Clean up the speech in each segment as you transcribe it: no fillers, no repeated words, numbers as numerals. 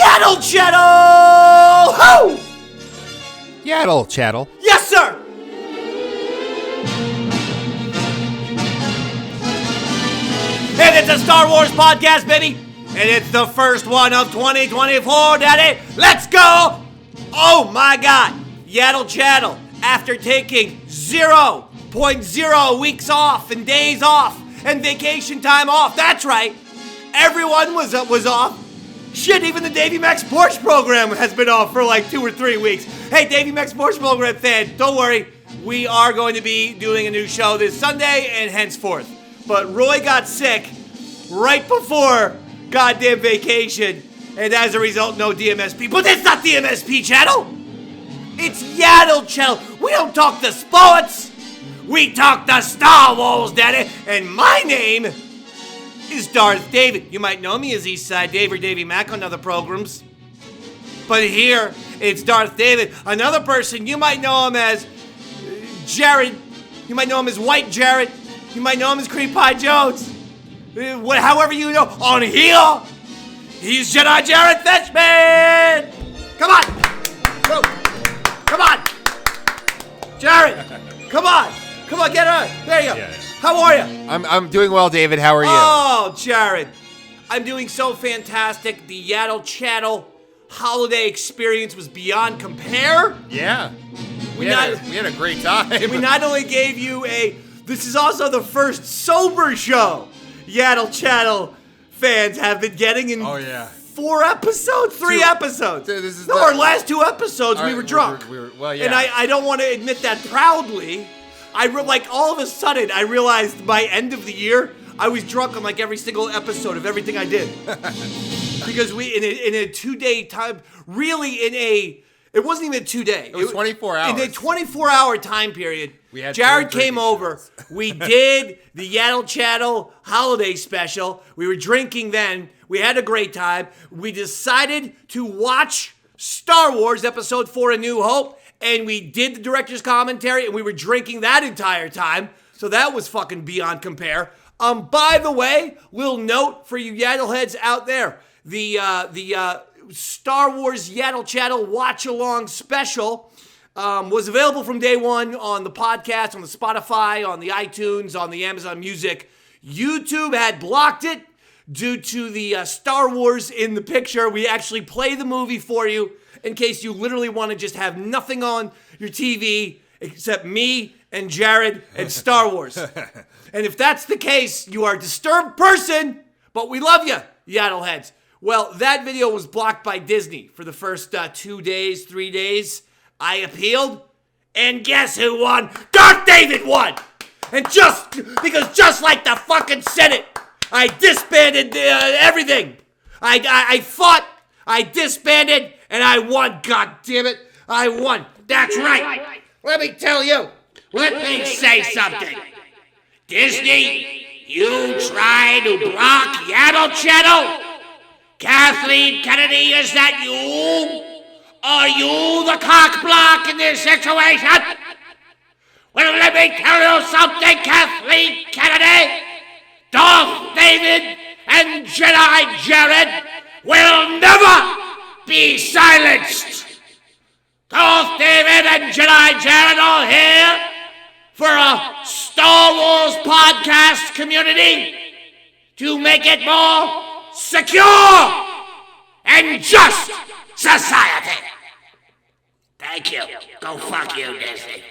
Yaddle Chattle! Ho! Yaddle Chattle. Yes, sir! And it's a Star Wars podcast, baby! And it's the first one of 2024, Daddy! Let's go! Oh my God! Yaddle Chattle, after taking 0.0 weeks off and days off and vacation time off, that's right! Everyone was off. Shit, even the Davy Max Porsche program has been off for like 2 or 3 weeks. Hey, Davy Max Porsche program fan, don't worry. We are going to be doing a new show this Sunday and henceforth. But Roy got sick right before goddamn vacation, and as a result, no DMSP. But it's not DMSP channel. It's Yaddle Chattle. We don't talk the sports. We talk the Star Wars, Daddy. And my name is Darth David. You might know me as Eastside Dave or Davy Mac on other programs. But here, it's Darth David. Another person, you might know him as Jared. You might know him as White Jared. You might know him as Creep Pie Jones. However you know. On here, he's Jedi Jared Fetchman. Come on. Go. Come on. Jared, come on. Come on, get on. There you go. Yeah. How are you? I'm doing well, David. How are you? Oh, Jared. I'm doing so fantastic. The Yaddle Chattle holiday experience was beyond compare. Yeah. We had a great time. We not only gave you this is also the first sober show Yaddle Chattle fans have been getting in 4 episodes, 3 episodes. Our last 2 episodes we were drunk. Well, yeah. And I don't want to admit that proudly. All of a sudden, I realized by end of the year, I was drunk on like every single episode of everything I did. Because we, in a 2-day time, really it wasn't even a 2-day. It was 24 hours. In a 24-hour time period, Jared came over. We did the Yaddle Chattle holiday special. We were drinking then. We had a great time. We decided to watch Star Wars Episode 4 A New Hope. And we did the director's commentary, and we were drinking that entire time. So that was fucking beyond compare. By the way, little note for you Yaddle heads out there. The Star Wars Yaddle Chattle watch-along special was available from day one on the podcast, on the Spotify, on the iTunes, on the Amazon Music. YouTube had blocked it due to the Star Wars in the picture. We actually play the movie for you in case you literally want to just have nothing on your TV except me and Jared and Star Wars. And if that's the case, you are a disturbed person, but we love you, Yaddle heads. Well, that video was blocked by Disney for the first 2 days, 3 days. I appealed, and guess who won? Darth David won! And just like the fucking Senate, I disbanded everything. I fought, I disbanded, and I won, God damn it. I won. That's right. Let me tell you. Let me say something. Disney, you try to block Yaddle Chattle? Kathleen Kennedy, is that you? Are you the cock block in this situation? Well, let me tell you something, Kathleen Kennedy. Darth David and Jedi Jared will never be silenced. Darth David and Jedi Jared are here for a Star Wars podcast community to make it more secure and just society. Thank you. Go fuck you, Disney.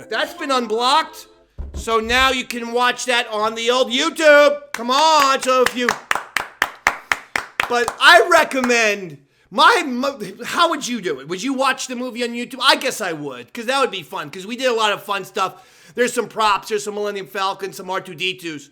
That's been unblocked, so now you can watch that on the old YouTube. Come on, so if you... But I recommend how would you do it? Would you watch the movie on YouTube? I guess I would, because that would be fun, because we did a lot of fun stuff. There's some props, there's some Millennium Falcon, some R2-D2s.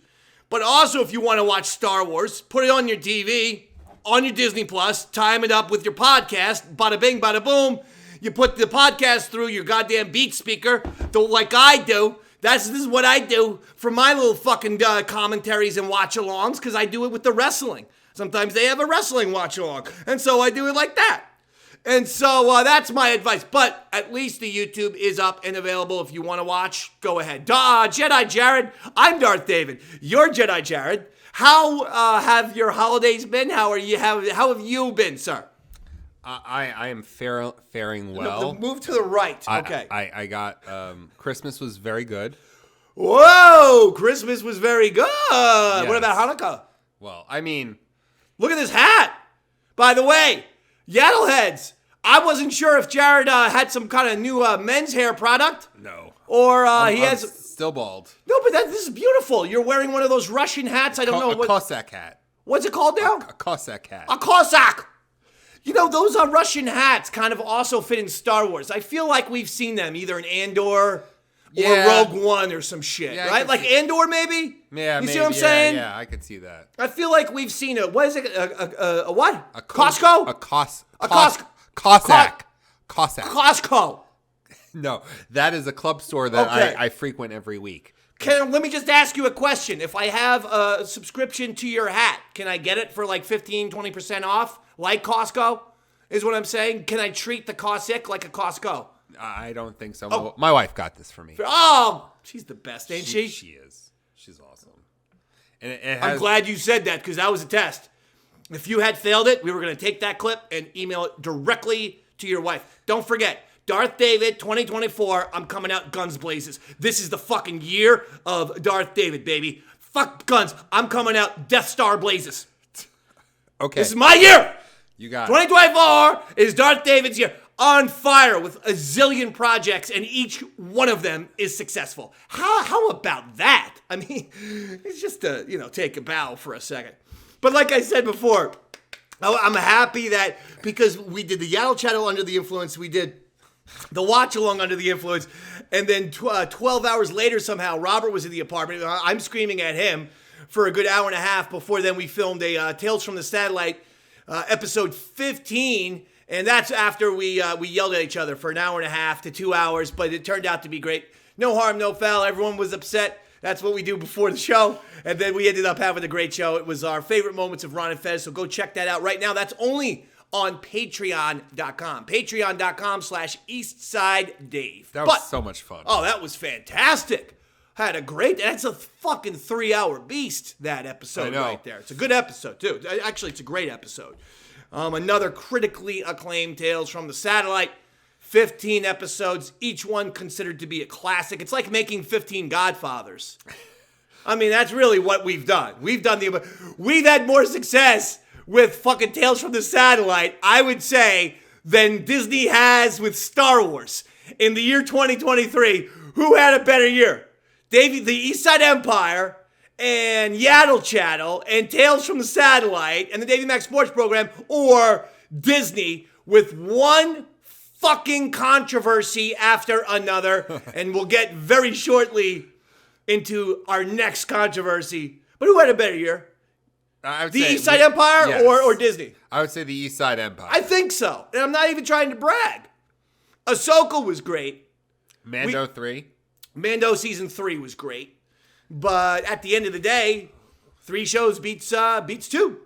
But also, if you want to watch Star Wars, put it on your TV, on your Disney Plus, time it up with your podcast, bada bing, bada boom. You put the podcast through your goddamn Beat speaker, like I do. This is what I do for my little fucking commentaries and watch-alongs, because I do it with the wrestling. Sometimes they have a wrestling watch-along, and so I do it like that. And so that's my advice. But at least the YouTube is up and available. If you want to watch, go ahead. Jedi Jared, I'm Darth David. You're Jedi Jared. How have your holidays been? How have you been, sir? I am faring well. Move to the right. Okay. I got Christmas was very good. Whoa! Christmas was very good. Yes. What about Hanukkah? Well, I mean, look at this hat. By the way, Yaddle heads. I wasn't sure if Jared had some kind of new men's hair product. No. Or I'm he has still bald. No, but this is beautiful. You're wearing one of those Russian hats. I don't know a Cossack hat. What's it called now? A Cossack hat. A Cossack. You know, those Russian hats kind of also fit in Star Wars. I feel like we've seen them either in Andor or Rogue One or some shit, right? Like Andor, maybe? Yeah, you see what I'm saying? Yeah, I could see that. I feel like we've seen what is it? A what? Costco? A Cossack. Costco. No, that is a club store that I frequent every week. Let me just ask you a question. If I have a subscription to your hat, can I get it for like 15, 20% off? Like Costco, is what I'm saying? Can I treat the Cossack like a Costco? I don't think so. Oh. My wife got this for me. Oh, she's the best, ain't she? She is. She's awesome. And I'm glad you said that because that was a test. If you had failed it, we were going to take that clip and email it directly to your wife. Don't forget, Darth David 2024, I'm coming out guns blazes. This is the fucking year of Darth David, baby. Fuck guns. I'm coming out Death Star blazes. Okay. This is my year. You got 2024 is Darth David's year. On fire with a zillion projects, and each one of them is successful. How about that? I mean, it's just to, take a bow for a second. But like I said before, I'm happy that because we did the Yaddle Chattle Under the Influence, we did the Watch Along Under the Influence, and then 12 hours later somehow, Robert was in the apartment. I'm screaming at him for a good hour and a half before then we filmed a Tales from the Satellite episode 15, and that's after we yelled at each other for an hour and a half to 2 hours, but it turned out to be great. No harm, no foul. Everyone was upset. That's what we do before the show, and then we ended up having a great show. It was our favorite moments of Ron and Fez, so go check that out right now. That's only on Patreon.com. Patreon.com/EastsideDave. That was so much fun. Oh, that was fantastic. Had a that's a fucking 3-hour beast, that episode right there. It's a good episode, too. Actually, it's a great episode. Another critically acclaimed Tales from the Satellite. 15 episodes, each one considered to be a classic. It's like making 15 Godfathers. I mean, that's really what we've done. We've had more success with fucking Tales from the Satellite, I would say, than Disney has with Star Wars. In the year 2023, who had a better year? The East Side Empire and Yaddle Chattle and Tales from the Satellite and the Davey Max Sports Program, or Disney with one fucking controversy after another. And we'll get very shortly into our next controversy. But who had a better year? The East Side Empire, yes, or Disney? I would say the East Side Empire. I think so. And I'm not even trying to brag. Ahsoka was great. Mando 3. Mando season 3 was great. But at the end of the day, 3 shows beats 2.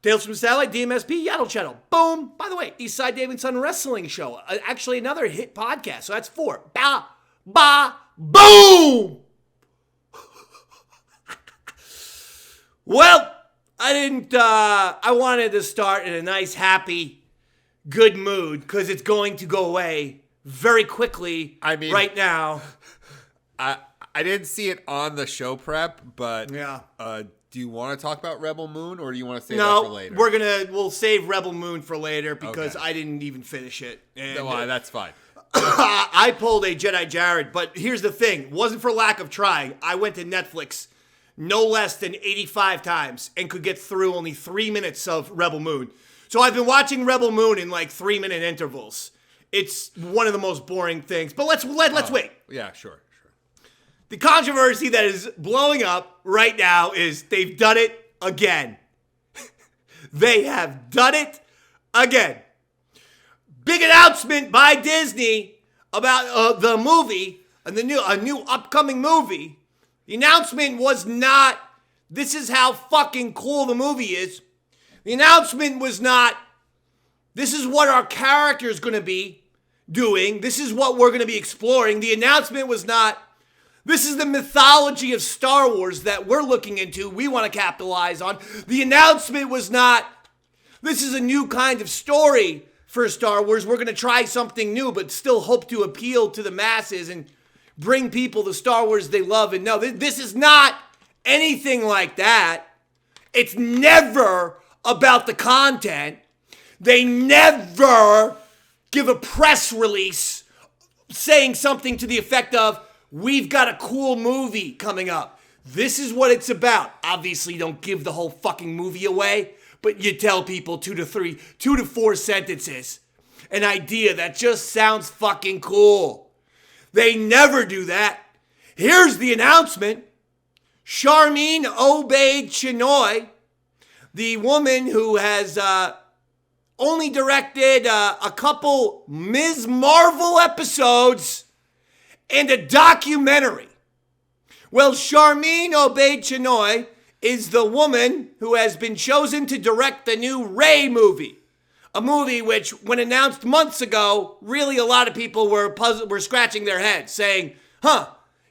Tales from the Satellite, DMSP, Yaddle Chattle. Boom. By the way, Eastside David Son Wrestling Show. Actually, another hit podcast. So that's 4. Boom. Well, I wanted to start in a nice, happy, good mood because it's going to go away very quickly right now. I didn't see it on the show prep, but yeah. Do you want to talk about Rebel Moon, or do you want to save that for later? We'll save Rebel Moon for later because I didn't even finish it. And that's fine. I pulled a Jedi Jared, but here's the thing. It wasn't for lack of trying. I went to Netflix no less than 85 times and could get through only 3 minutes of Rebel Moon. So I've been watching Rebel Moon in like 3-minute intervals. It's one of the most boring things. But let's wait. Yeah, sure. The controversy that is blowing up right now is they've done it again. They have done it again. Big announcement by Disney about the movie, a new upcoming movie. The announcement was not, this is how fucking cool the movie is. The announcement was not, this is what our character is going to be doing. This is what we're going to be exploring. The announcement was not, This is the mythology of Star Wars that we're looking into. We want to capitalize on. The announcement was not, this is a new kind of story for Star Wars. We're going to try something new, but still hope to appeal to the masses and bring people the Star Wars they love and know. This is not anything like that. It's never about the content. They never give a press release saying something to the effect of, we've got a cool movie coming up. This is what it's about. Obviously, you don't give the whole fucking movie away, but you tell people 2 to 4 sentences. An idea that just sounds fucking cool. They never do that. Here's the announcement. Sharmeen Obaid-Chinoy, the woman who has only directed a couple Ms. Marvel episodes and a documentary. Well, Sharmeen Obaid-Chinoy is the woman who has been chosen to direct the new Rey movie. A movie which, when announced months ago, really a lot of people were scratching their heads, saying,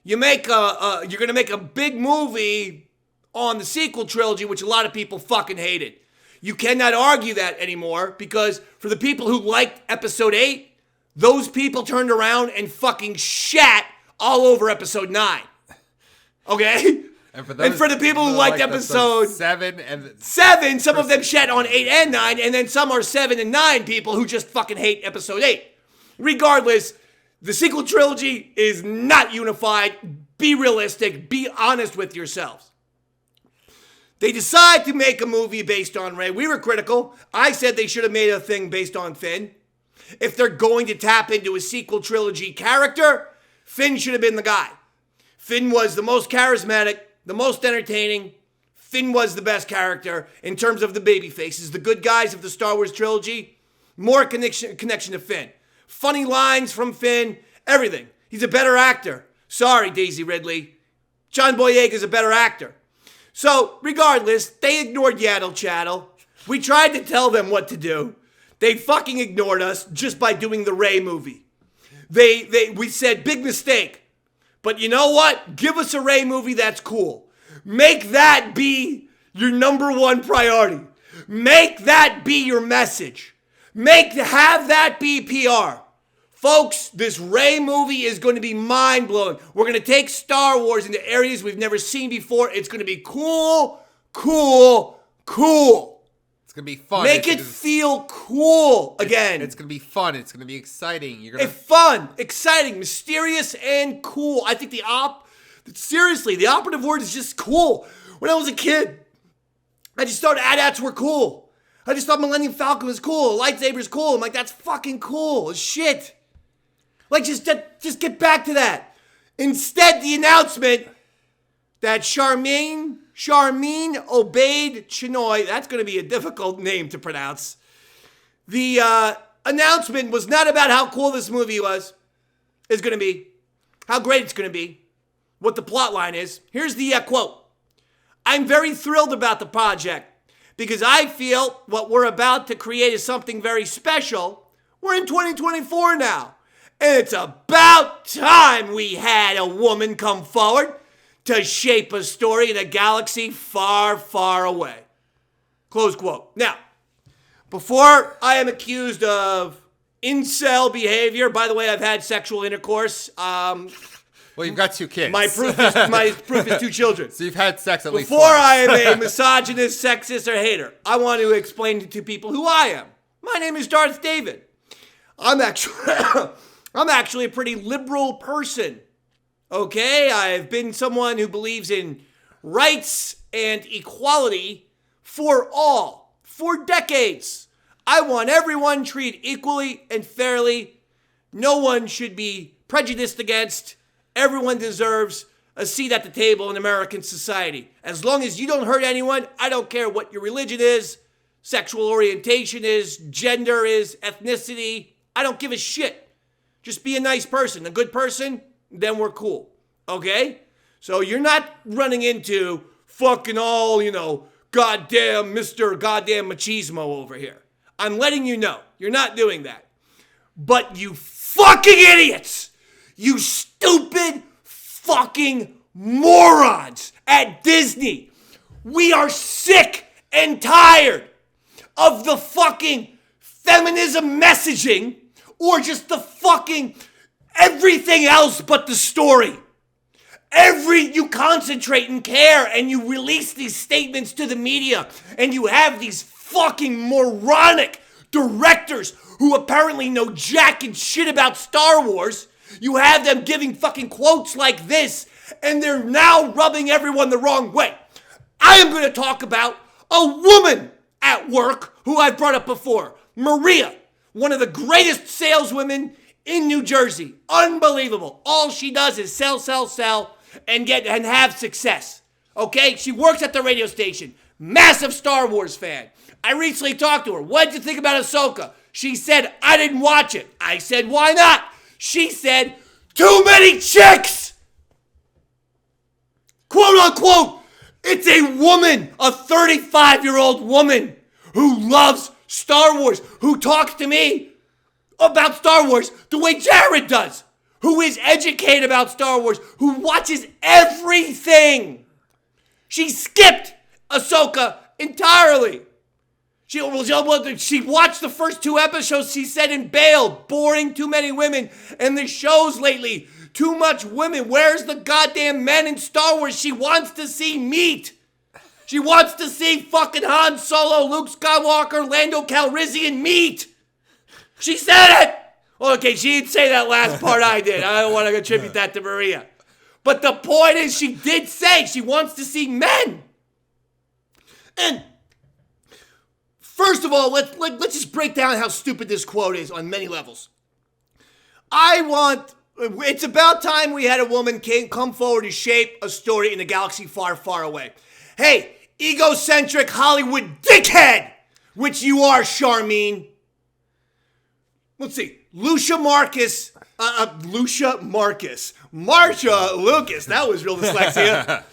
you're going to make a big movie on the sequel trilogy, which a lot of people fucking hated. You cannot argue that anymore, because for the people who liked episode 8, those people turned around and fucking shat all over episode 9. Okay? And for the people who liked episode 7, some of them shat on 8 and 9, and then some are 7 and 9 people who just fucking hate episode 8. Regardless, the sequel trilogy is not unified. Be realistic. Be honest with yourselves. They decide to make a movie based on Rey. We were critical. I said they should have made a thing based on Finn. If they're going to tap into a sequel trilogy character, Finn should have been the guy. Finn was the most charismatic, the most entertaining. Finn was the best character in terms of the baby faces, the good guys of the Star Wars trilogy. More connection to Finn. Funny lines from Finn, everything. He's a better actor. Sorry, Daisy Ridley. John Boyega's a better actor. So, regardless, they ignored Yaddle Chattle. We tried to tell them what to do. They fucking ignored us just by doing the Rey movie. We said, big mistake. But you know what? Give us a Rey movie that's cool. Make that be your number one priority. Make that be your message. Have that be PR. Folks, this Rey movie is going to be mind-blowing. We're going to take Star Wars into areas we've never seen before. It's going to be cool. It's going to be fun. Make it feel cool again. It's going to be fun. It's going to be exciting. Fun, exciting, mysterious, and cool. I think the operative word is just cool. When I was a kid, I just thought AT-ATs were cool. I just thought Millennium Falcon was cool. Lightsaber's cool. I'm like, that's fucking cool as shit. Like, just get back to that. Instead, the announcement that Sharmeen Obaid-Chinoy, that's going to be a difficult name to pronounce. The announcement was not about how cool this movie is going to be, how great it's going to be, what the plot line is. Here's the quote. I'm very thrilled about the project because I feel what we're about to create is something very special. We're in 2024 now. And it's about time we had a woman come forward to shape a story in a galaxy far, far away. Close quote. Now, before I am accused of incel behavior, by the way, I've had sexual intercourse. Well, you've got 2 kids. My proof is 2 children. So you've had sex at least Before I am a misogynist, sexist, or hater, I want to explain to people who I am. My name is Darth David. I'm actually a pretty liberal person. Okay? I've been someone who believes in rights and equality for all, for decades. I want everyone treated equally and fairly. No one should be prejudiced against. Everyone deserves a seat at the table in American society. As long as you don't hurt anyone, I don't care what your religion is, sexual orientation is, gender is, ethnicity. I don't give a shit. Just be a nice person, a good person, then we're cool. Okay? So you're not running into fucking all, goddamn Mr. Goddamn Machismo over here. I'm letting you know. You're not doing that. But you fucking idiots! You stupid fucking morons at Disney. We are sick and tired of the fucking feminism messaging or just the fucking everything else but the story. You concentrate and care and you release these statements to the media and you have these fucking moronic directors who apparently know jack and shit about Star Wars. You have them giving fucking quotes like this and they're now rubbing everyone the wrong way. I am going to talk about a woman at work who I've brought up before. Maria, one of the greatest saleswomen in New Jersey. Unbelievable. All she does is sell, and have success. Okay? She works at the radio station. Massive Star Wars fan. I recently talked to her. What did you think about Ahsoka? She said, I didn't watch it. I said, why not? She said, too many chicks! Quote unquote. It's a woman, a 35-year-old woman who loves Star Wars, who talks to me about Star Wars the way Jared does, who is educated about Star Wars, who watches everything. She skipped Ahsoka entirely. She watched the first 2 episodes, she said, and bailed. Boring, too many women. And the shows lately, too much women. Where's the goddamn men in Star Wars? She wants to see meat. She wants to see fucking Han Solo, Luke Skywalker, Lando Calrissian meat. She said it. Okay, she didn't say that last part I did. I don't want to attribute that to Maria. But the point is she did say she wants to see men. And first of all, let's just break down how stupid this quote is on many levels. It's about time we had a woman come forward to shape a story in a galaxy far, far away. Hey, egocentric Hollywood dickhead, which you are, Sharmeen. Let's see. Marsha Lucas. That was real dyslexia.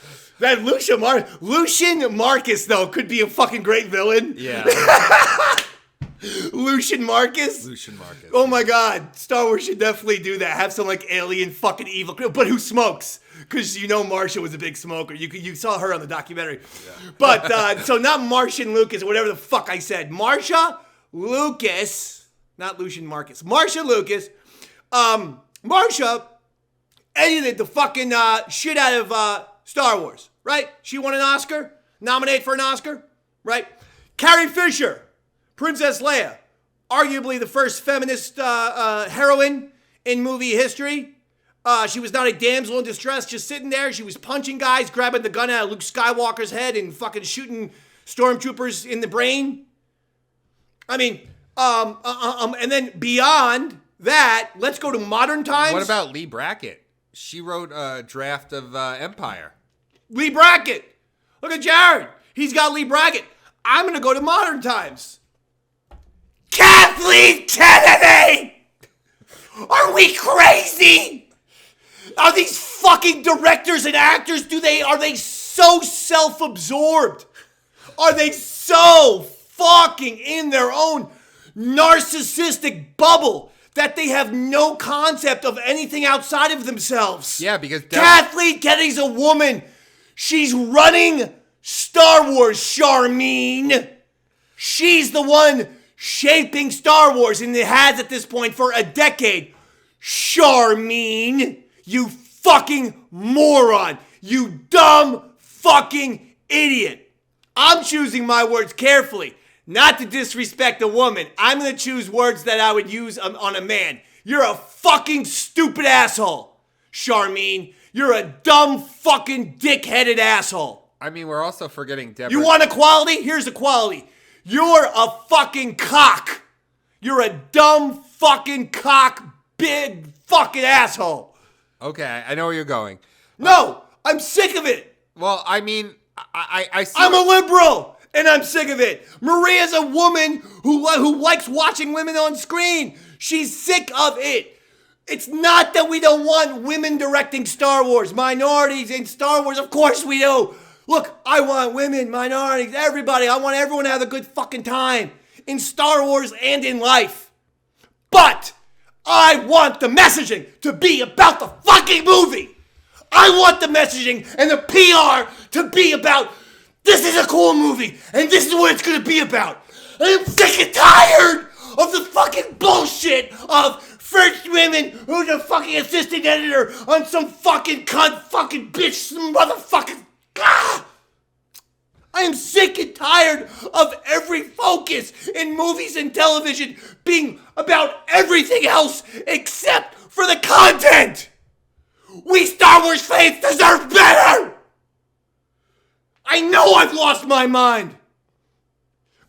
That Lucian Marcus, though, could be a fucking great villain. Yeah. Lucian Marcus? Lucian Marcus. Oh my God. Star Wars should definitely do that. Have some like alien fucking evil, but who smokes? Because you know Marsha was a big smoker. You saw her on the documentary. Yeah. But, so not Martian Lucas, whatever the fuck I said. Marsha Lucas, not Lucian Marcus. Marsha Lucas. Marsha edited the fucking shit out of Star Wars, right? She won an Oscar, nominated for an Oscar, right? Carrie Fisher, Princess Leia, arguably the first feminist heroine in movie history. She was not a damsel in distress, just sitting there. She was punching guys, grabbing the gun out of Luke Skywalker's head and fucking shooting stormtroopers in the brain. I mean, and then beyond that, let's go to modern times. What about Lee Brackett? She wrote a draft of Empire. Lee Brackett. Look at Jared. He's got Lee Brackett. I'm going to go to modern times. Kathleen Kennedy! Are we crazy? Are these fucking directors and actors, are they so self-absorbed? Are they so fucking in their own narcissistic bubble that they have no concept of anything outside of themselves? Yeah, because Kathleen Kennedy's a woman. She's running Star Wars, Sharmeen. She's the one shaping Star Wars, and it has at this point for a decade. Sharmeen, you fucking moron. You dumb fucking idiot. I'm choosing my words carefully. Not to disrespect a woman. I'm going to choose words that I would use on a man. You're a fucking stupid asshole, Sharmeen. You're a dumb fucking dick-headed asshole. I mean, we're also forgetting Deborah. You want equality? Here's equality. You're a fucking cock. You're a dumb fucking cock, big fucking asshole. Okay, I know where you're going. No, I'm sick of it. Well, I mean, I see. I'm a liberal. And I'm sick of it. Maria's a woman who likes watching women on screen. She's sick of it. It's not that we don't want women directing Star Wars. Minorities in Star Wars, of course we do. Look, I want women, minorities, everybody. I want everyone to have a good fucking time in Star Wars and in life. But I want the messaging to be about the fucking movie. I want the messaging and the PR to be about, this is a cool movie, and this is what it's going to be about. I am sick and tired of the fucking bullshit of First Women who's a fucking assistant editor on some fucking cunt fucking bitch motherfucking... Ah! I am sick and tired of every focus in movies and television being about everything else except for the content. We Star Wars fans deserve better. I know I've lost my mind.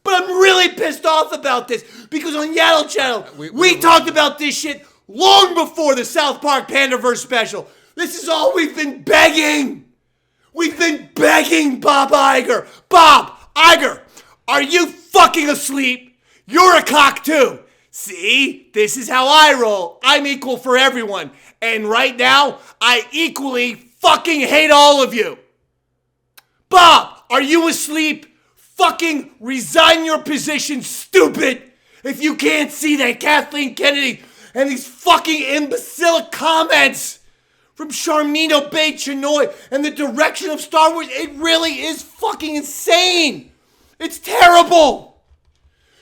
But I'm really pissed off about this because on Yaddle Chattle, we talked about this shit long before the South Park Pandaverse special. This is all we've been begging. We've been begging Bob Iger. Bob Iger, are you fucking asleep? You're a cock too. See, this is how I roll. I'm equal for everyone. And right now, I equally fucking hate all of you. Bob, are you asleep? Fucking resign your position, stupid. If you can't see that Kathleen Kennedy and these fucking imbecile comments from Sharmeen Obaid-Chinoy and the direction of Star Wars, it really is fucking insane. It's terrible.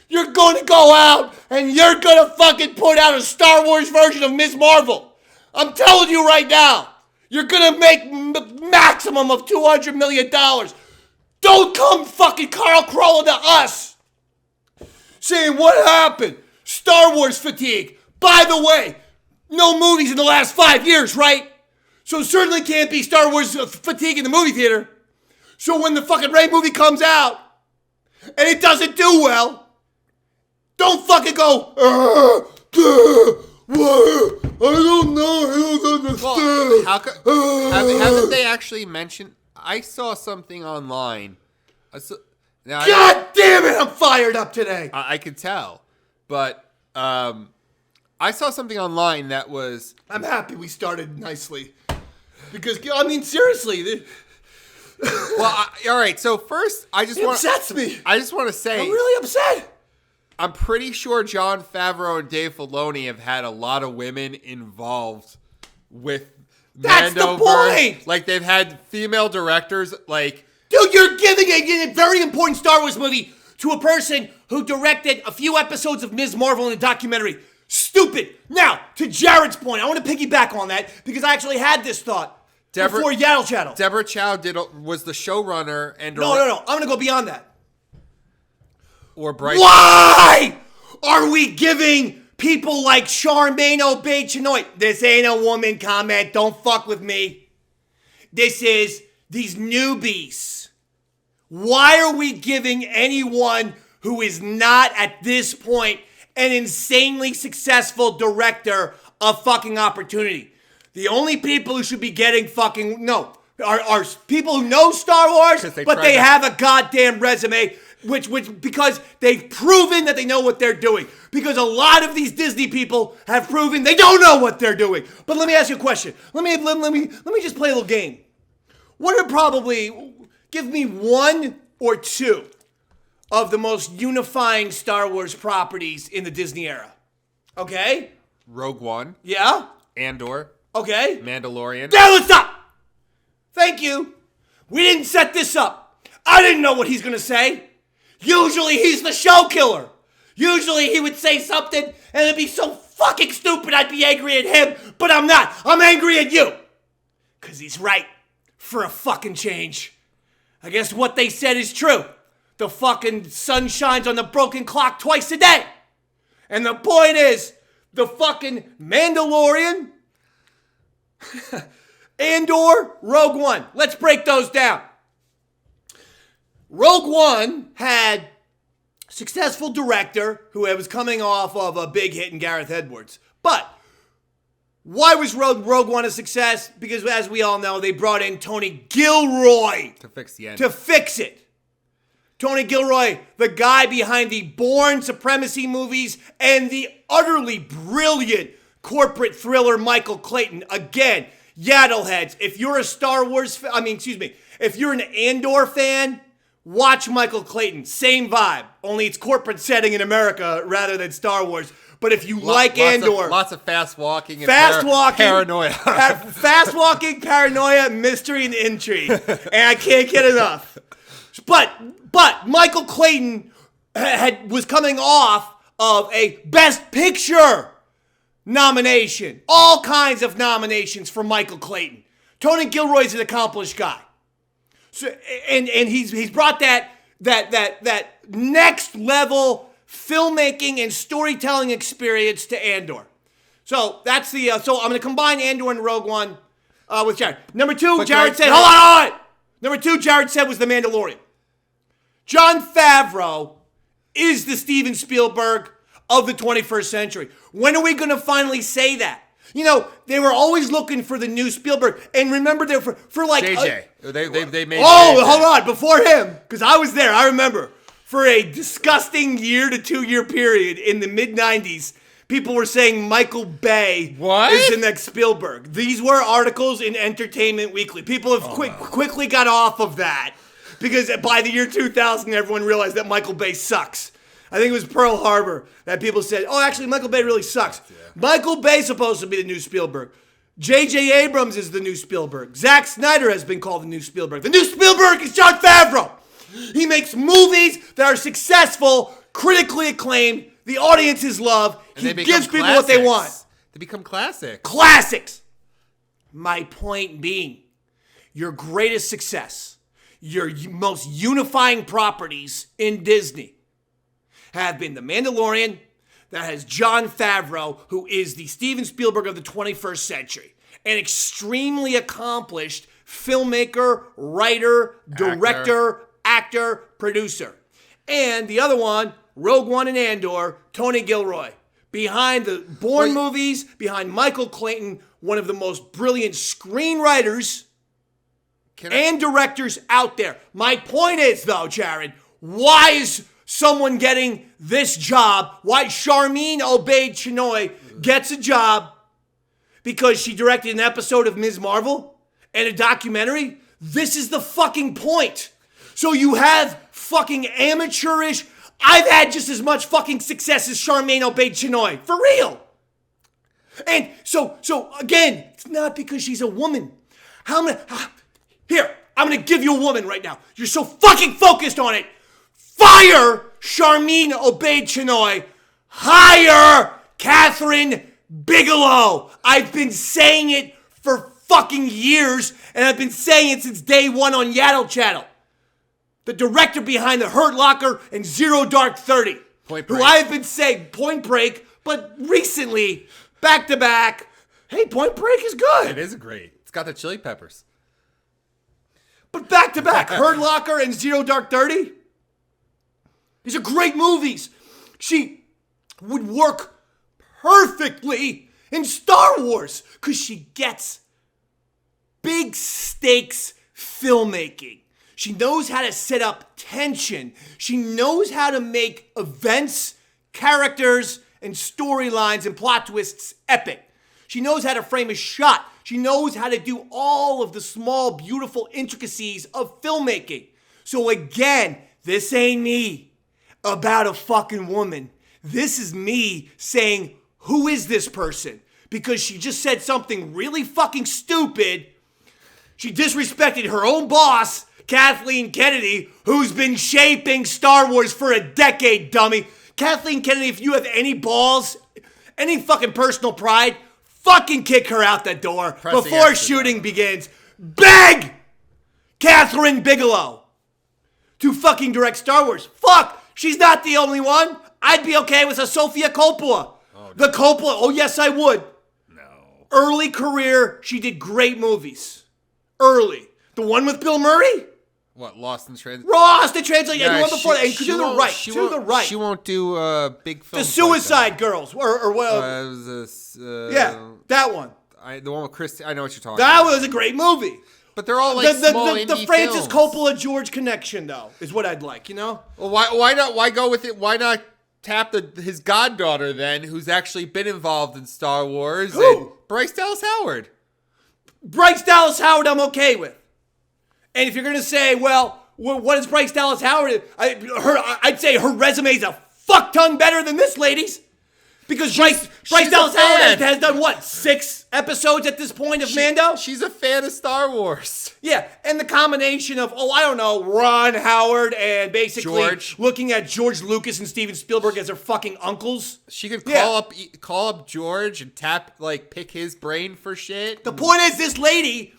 You're going to go out and you're going to fucking put out a Star Wars version of Ms. Marvel. I'm telling you right now, you're going to make maximum of $200 million. Don't come fucking Carl crawling to us saying what happened. Star Wars fatigue. By the way, no movies in the last 5 years, right? So certainly can't be Star Wars fatigue in the movie theater. So when the fucking Rey movie comes out and it doesn't do well, don't fucking go, I don't know, I don't understand. Well, haven't they actually mentioned? I saw something online. God damn it, I'm fired up today. I could tell. But I saw something online that was... I'm happy we started nicely. Because, I mean, seriously. Well, all right, so first, It upsets me. I just want to say... I'm really upset. I'm pretty sure Jon Favreau and Dave Filoni have had a lot of women involved with That's the point. Like, they've had female directors, like... Dude, you're giving a very important Star Wars movie to a person who directed a few episodes of Ms. Marvel in a documentary. Stupid. Now, to Jared's point, I want to piggyback on that because I actually had this thought before Yaddle Chattle. Deborah Chow was the showrunner and... No. I'm going to go beyond that. Or Bryce... Why are we giving people like Sharmeen Obaid-Chinoy, this ain't a woman comment, don't fuck with me. This is these newbies. Why are we giving anyone who is not at this point an insanely successful director a fucking opportunity? The only people who should be getting fucking are people who know Star Wars, but they have a goddamn resume, which because they've proven that they know what they're doing. Because a lot of these Disney people have proven they don't know what they're doing. But let me ask you a question. Let me just play a little game. What are probably, give me one or two of the most unifying Star Wars properties in the Disney era. Okay? Rogue One. Yeah? Andor. Okay. Mandalorian. Now let's stop! Thank you. We didn't set this up. I didn't know what he's going to say. Usually he's the show killer. Usually he would say something and it'd be so fucking stupid I'd be angry at him, but I'm not. I'm angry at you. Because he's right. For a fucking change. I guess what they said is true. The fucking sun shines on the broken clock twice a day. And the point is, the fucking Mandalorian, Andor, Rogue One. Let's break those down. Rogue One had successful director who was coming off of a big hit in Gareth Edwards. But why was Rogue One a success? Because as we all know, they brought in Tony Gilroy to fix the end. To fix it. Tony Gilroy, the guy behind the Bourne Supremacy movies and the utterly brilliant corporate thriller Michael Clayton. Again, Yaddleheads, if you're a Star Wars if you're an Andor fan, watch Michael Clayton. Same vibe, only it's corporate setting in America rather than Star Wars. But if you like Andor... Lots of fast walking and paranoia. Fast walking, paranoia, mystery, and intrigue. And I can't get enough. But Michael Clayton was coming off of a Best Picture nomination. All kinds of nominations for Michael Clayton. Tony Gilroy's an accomplished guy. So, and he's brought that next level filmmaking and storytelling experience to Andor. So that's the so I'm going to combine Andor and Rogue One with Jared. Number 2, Jared said, hold on. Number 2, Jared said was The Mandalorian. Jon Favreau is the Steven Spielberg of the 21st century. When are we going to finally say that? You know, they were always looking for the new Spielberg. And remember, they were for like... JJ. They made... Oh, JJ. Hold on. Before him, because I was there. I remember. For a disgusting 1 to 2 year period in the mid-90s, people were saying Michael Bay is the next Spielberg. These were articles in Entertainment Weekly. People have quickly got off of that. Because by the year 2000, everyone realized that Michael Bay sucks. I think it was Pearl Harbor that people said, oh, actually, Michael Bay really sucks. Yeah. Michael Bay's supposed to be the new Spielberg. J.J. Abrams is the new Spielberg. Zack Snyder has been called the new Spielberg. The new Spielberg is Jon Favreau. He makes movies that are successful, critically acclaimed, the audiences love. And he gives people what they want. They become classics. Classics. My point being, your greatest success, your most unifying properties in Disney have been The Mandalorian, that has Jon Favreau, who is the Steven Spielberg of the 21st century, an extremely accomplished filmmaker, writer, director, actor, producer. And the other one, Rogue One and Andor, Tony Gilroy. Behind the Bourne movies, behind Michael Clayton, one of the most brilliant screenwriters and directors out there. My point is, though, Jared, why is someone getting this job? Why Sharmeen Obaid-Chinoy gets a job because she directed an episode of Ms. Marvel and a documentary? This is the fucking point. So you have fucking amateurish. I've had just as much fucking success as Sharmeen Obaid-Chinoy. For real. And so again, it's not because she's a woman. Here, I'm going to give you a woman right now. You're so fucking focused on it. Fire Sharmeen Obaid-Chinoy. Hire Catherine Bigelow. I've been saying it for fucking years, and I've been saying it since day one on Yaddle Chattle. The director behind The Hurt Locker and Zero Dark 30. Who I've been saying, Point Break, but recently, back to back, hey, Point Break is good. It is great. It's got the chili peppers. But back to back, Hurt Locker and Zero Dark 30. These are great movies. She would work perfectly in Star Wars because she gets big stakes filmmaking. She knows how to set up tension. She knows how to make events, characters, and storylines and plot twists epic. She knows how to frame a shot. She knows how to do all of the small, beautiful intricacies of filmmaking. So again, this ain't me about a fucking woman. This is me saying, who is this person? Because she just said something really fucking stupid. She disrespected her own boss, Kathleen Kennedy, who's been shaping Star Wars for a decade, dummy. Kathleen Kennedy, if you have any balls, any fucking personal pride, fucking kick her out the door before shooting begins. Beg Catherine Bigelow to fucking direct Star Wars. Fuck, she's not the only one. I'd be okay with a Sofia Coppola. The Coppola, oh yes I would. No. Early career, she did great movies. Early. The one with Bill Murray? What, Lost in Translation? Lost in Translation. Yeah, the one before that. And to the right. To the right. She won't do big films. The Suicide Girls. Or what? Yeah, that one. The one with Christy. I know what you're talking about. That was a great movie. But they're all like small indie The Francis films. Coppola George connection, though, is what I'd like, you know? Well, why not? Why go with it? Why not tap his goddaughter then, who's actually been involved in Star Wars? Who? Bryce Dallas Howard. Bryce Dallas Howard I'm okay with. And if you're going to say, well, what is Bryce Dallas Howard? I'd say her resume is a fuck ton better than this lady's. Because Bryce Dallas Howard has done what, 6 episodes at this point of Mando? She's a fan of Star Wars. Yeah, and the combination of, Ron Howard and basically looking at George Lucas and Steven Spielberg as their fucking uncles. She could call up George and pick his brain for shit. The point is, this lady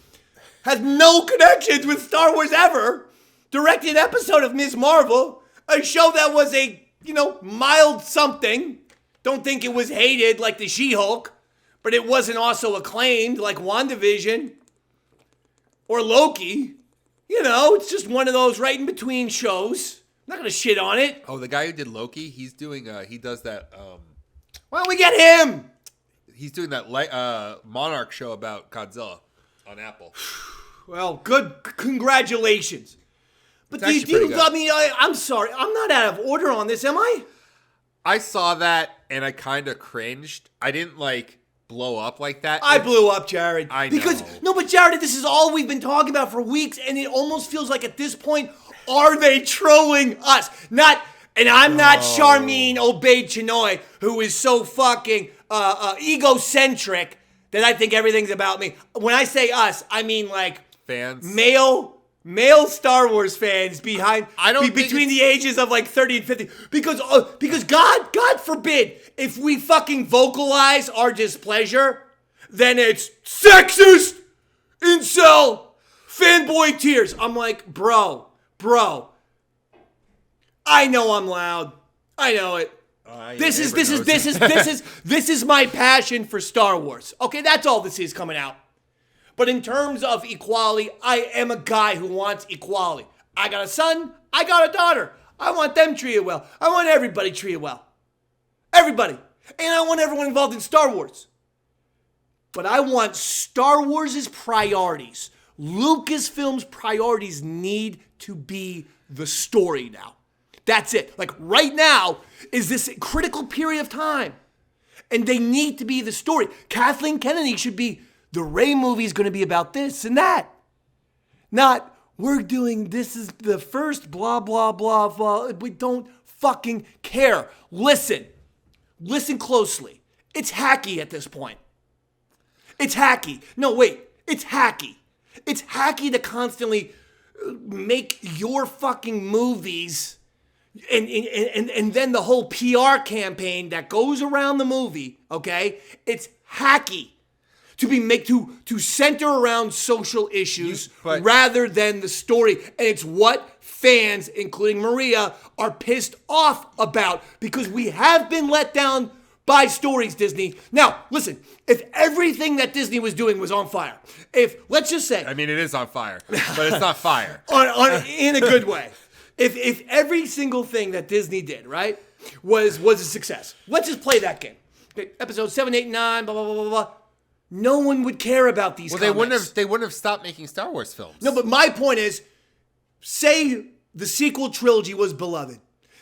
has no connections with Star Wars ever. Directed an episode of Ms. Marvel, a show that was a, mild something. Don't think it was hated like the She-Hulk, but it wasn't also acclaimed like WandaVision or Loki. It's just one of those right in between shows. I'm not gonna shit on it. Oh, the guy who did Loki, he's doing he does that why don't we get him? He's doing that Monarch show about Godzilla on Apple. Well, good congratulations. But I'm sorry, I'm not out of order on this, am I? I saw that and I kind of cringed. I didn't blow up like that. I blew up, Jared. I know. But Jared, this is all we've been talking about for weeks, and it almost feels like at this point, are they trolling us? I'm not Sharmeen Obaid-Chinoy, who is so fucking egocentric that I think everything's about me. When I say us, I mean fans, male Star Wars fans between the ages of 30 and 50, because God forbid if we fucking vocalize our displeasure, then it's sexist, incel, fanboy tears. I'm like, bro, I know I'm loud. I know it. This is my passion for Star Wars. Okay, that's all this is coming out. But in terms of equality, I am a guy who wants equality. I got a son. I got a daughter. I want them treated well. I want everybody treated well. Everybody. And I want everyone involved in Star Wars. But I want Star Wars' priorities. Lucasfilm's priorities need to be the story now. That's it. Right now is this critical period of time. And they need to be the story. Kathleen Kennedy should be, the Rey movie is going to be about this and that. Not, we're doing, this is the first blah, blah, blah, blah. We don't fucking care. Listen closely. It's hacky at this point. It's hacky. No, wait. It's hacky. It's hacky to constantly make your fucking movies and then the whole PR campaign that goes around the movie, okay? It's hacky. To center around social issues rather than the story. And it's what fans, including Maria, are pissed off about because we have been let down by stories, Disney. Now, listen, if everything that Disney was doing was on fire, let's just say... I mean, it is on fire, but it's not fire. In a good way. If every single thing that Disney did, right, was a success. Let's just play that game. Okay, episode 7, 8, 9, blah, blah, blah, blah, blah. No one would care about these comments. They wouldn't have stopped making Star Wars films. No, but my point is, say the sequel trilogy was beloved.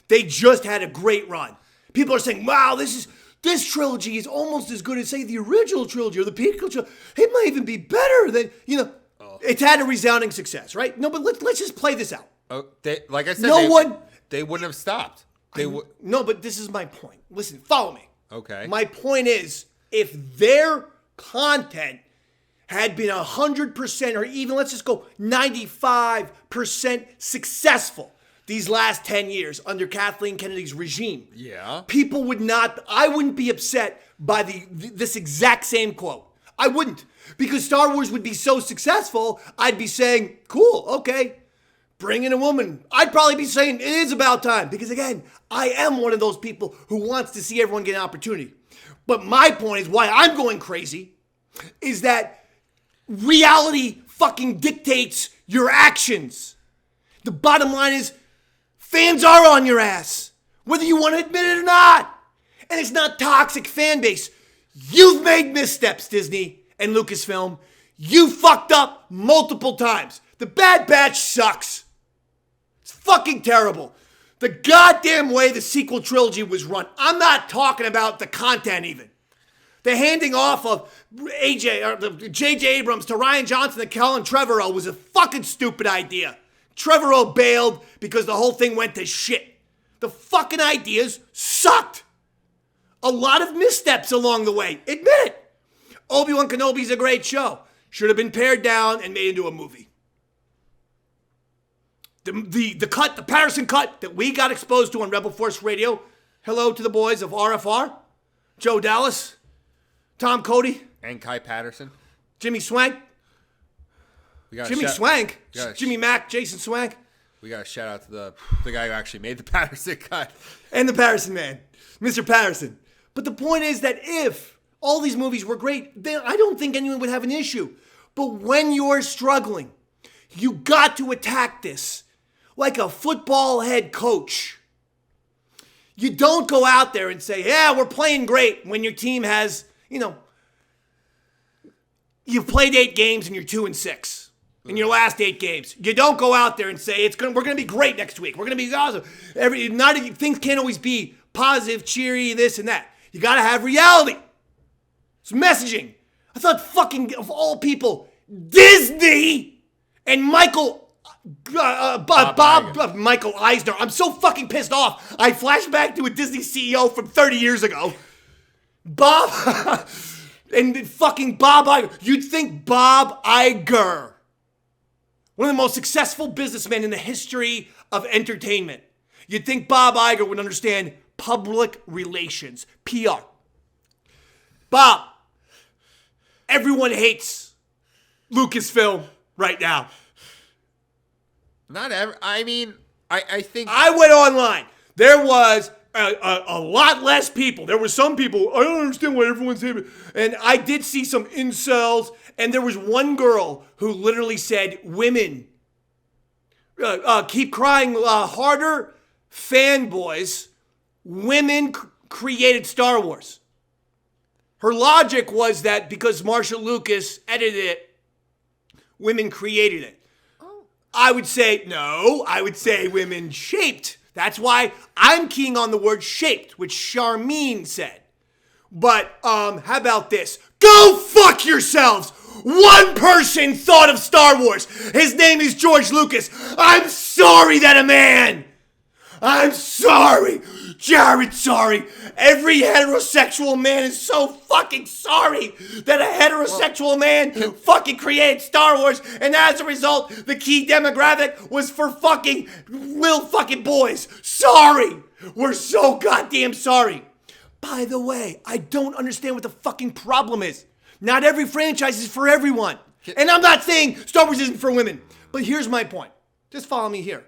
They just had a great run. People are saying, wow, this trilogy is almost as good as, say, the original trilogy or the prequel trilogy. It might even be better than, It's had a resounding success, right? No, but let's just play this out. Oh, like I said, they wouldn't have stopped. No, but this is my point. Listen, follow me. Okay. My point is, if their content had been 100% or even, let's just go 95% successful these last 10 years under Kathleen Kennedy's regime. Yeah. People would not, I wouldn't be upset by this exact same quote. I wouldn't. Because Star Wars would be so successful, I'd be saying, cool, okay, bring in a woman. I'd probably be saying it is about time. Because again, I am one of those people who wants to see everyone get an opportunity. But my point is why I'm going crazy is that reality fucking dictates your actions. The bottom line is fans are on your ass, whether you want to admit it or not. And it's not toxic fan base. You've made missteps, Disney and Lucasfilm. You fucked up multiple times. The Bad Batch sucks. It's fucking terrible. The goddamn way the sequel trilogy was run. I'm not talking about the content even. The handing off of J.J. Abrams to Rian Johnson and Colin Trevorrow was a fucking stupid idea. Trevorrow bailed because the whole thing went to shit. The fucking ideas sucked. A lot of missteps along the way. Admit it. Obi-Wan Kenobi's a great show. Should have been pared down and made into a movie. The cut, the Patterson cut that we got exposed to on Rebel Force Radio. Hello to the boys of RFR. Joe Dallas. Tom Cody. And Kai Patterson. Jimmy Swank. Jimmy Mack. Jason Swank. We got to shout out to the guy who actually made the Patterson cut. And the Patterson man. Mr. Patterson. But the point is that if all these movies were great, then I don't think anyone would have an issue. But when you're struggling, you got to attack this like a football head coach. You don't go out there and say, yeah, we're playing great when your team has, you've played 8 games and you're 2-6 in your last 8 games. You don't go out there and say we're going to be great next week. We're going to be awesome. Things can't always be positive, cheery, this and that. You got to have reality. It's messaging. I thought fucking, of all people, Disney and Michael Eisner. I'm so fucking pissed off. I flash back to a Disney CEO from 30 years ago. Bob and fucking Bob Iger. You'd think Bob Iger, one of the most successful businessmen in the history of entertainment, you'd think Bob Iger would understand public relations, PR. Bob, everyone hates Lucasfilm right now. Not ever. I mean, I think I went online. There was a lot less people. There were some people, I don't understand why everyone's hating. And I did see some incels. And there was one girl who literally said, women, keep crying harder, fanboys. Women created Star Wars. Her logic was that because Marshall Lucas edited it, women created it. I would say, no, I would say women shaped. That's why I'm keying on the word shaped, which Sharmeen said. But how about this? Go fuck yourselves! One person thought of Star Wars. His name is George Lucas. I'm sorry that a man. I'm sorry. Jared's sorry. Every heterosexual man is so fucking sorry that a heterosexual man fucking created Star Wars, and as a result, the key demographic was for fucking little fucking boys. Sorry. We're so goddamn sorry. By the way, I don't understand what the fucking problem is. Not every franchise is for everyone. And I'm not saying Star Wars isn't for women, but here's my point. Just follow me here.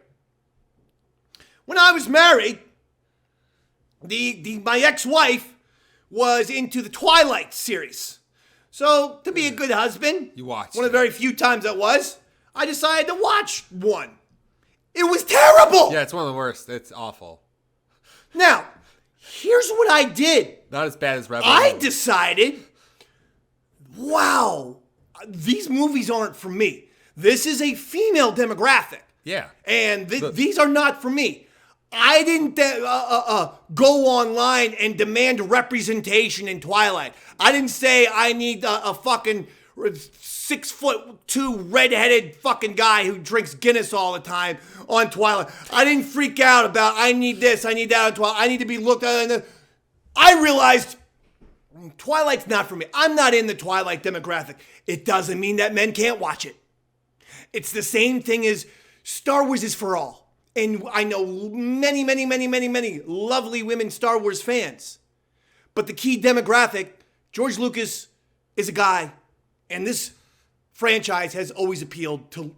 When I was married, my ex-wife was into the Twilight series. So, to be a good husband, you watched one of the very few times I decided to watch one. It was terrible. Yeah, it's one of the worst. It's awful. Now, here's what I did. Not as bad as Rebel. I decided, wow, these movies aren't for me. This is a female demographic. Yeah. And these are not for me. I didn't go online and demand representation in Twilight. I didn't say I need a fucking 6'2" redheaded fucking guy who drinks Guinness all the time on Twilight. I didn't freak out about I need this, I need that on Twilight. I need to be looked at. I realized Twilight's not for me. I'm not in the Twilight demographic. It doesn't mean that men can't watch it. It's the same thing as Star Wars is for all. And I know many, many, many, many, many lovely women Star Wars fans. But the key demographic, George Lucas is a guy, and this franchise has always appealed to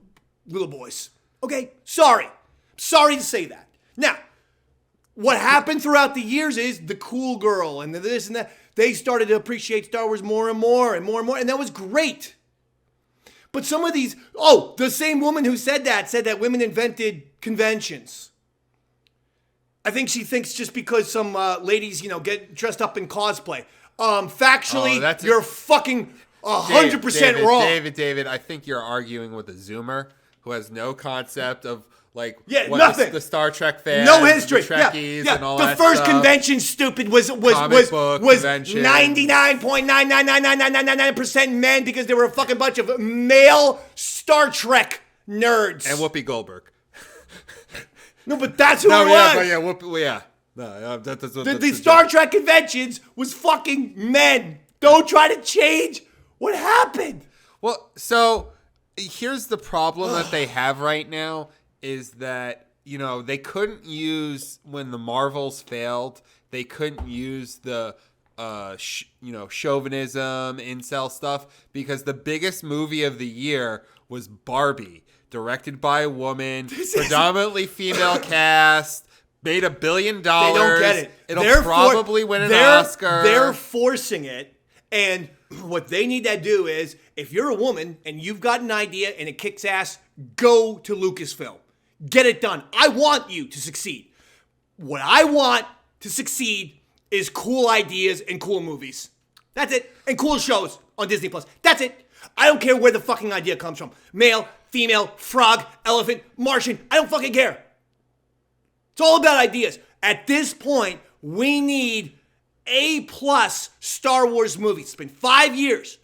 little boys. Okay? Sorry to say that. Now, what happened throughout the years is the cool girl and the this and that, they started to appreciate Star Wars more and more and more and more, and that was great. But some of these, the same woman who said that women invented conventions. I think she thinks just because some ladies, get dressed up in cosplay. Factually, you're fucking 100% wrong. David, I think you're arguing with a Zoomer who has no concept of nothing. The Star Trek fans, no history, the Trekkies, and all the that first stuff. Convention, stupid, was 99.99999% men because they were a fucking bunch of male Star Trek nerds. And Whoopi Goldberg. No, but that's who it was. Yeah. No, that's the Star Trek conventions was fucking men. Don't try to change what happened. Well, so here's the problem that they have right now is that, they couldn't use, when the Marvels failed, they couldn't use the, chauvinism, incel stuff, because the biggest movie of the year was Barbie, directed by a woman, predominantly female cast, made $1 billion. They don't get it. It'll probably win an Oscar. They're forcing it. And what they need to do is, if you're a woman and you've got an idea and it kicks ass, go to Lucasfilm. Get it done. I want you to succeed. What I want to succeed is cool ideas and cool movies. That's it. And cool shows on Disney+. That's it. I don't care where the fucking idea comes from. Male, female, frog, elephant, Martian. I don't fucking care. It's all about ideas. At this point, we need A+ Star Wars movies. It's been 5 years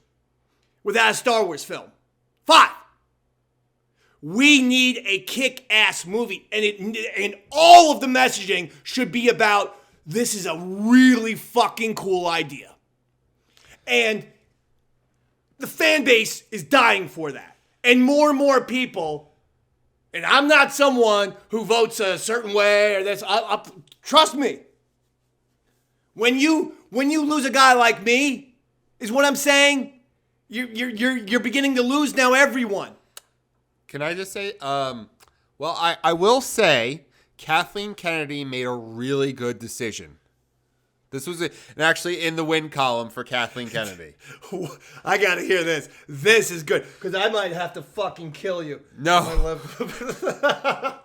without a Star Wars film. 5. We need a kick-ass movie. And all of the messaging should be about, this is a really fucking cool idea. And the fan base is dying for that. And more people... And I'm not someone who votes a certain way or this. Trust me. When you lose a guy like me, is what I'm saying. You're beginning to lose now everyone. Can I just say? Well, I will say Kathleen Kennedy made a really good decision. This was actually in the win column for Kathleen Kennedy. I gotta hear this. This is good because I might have to fucking kill you. No.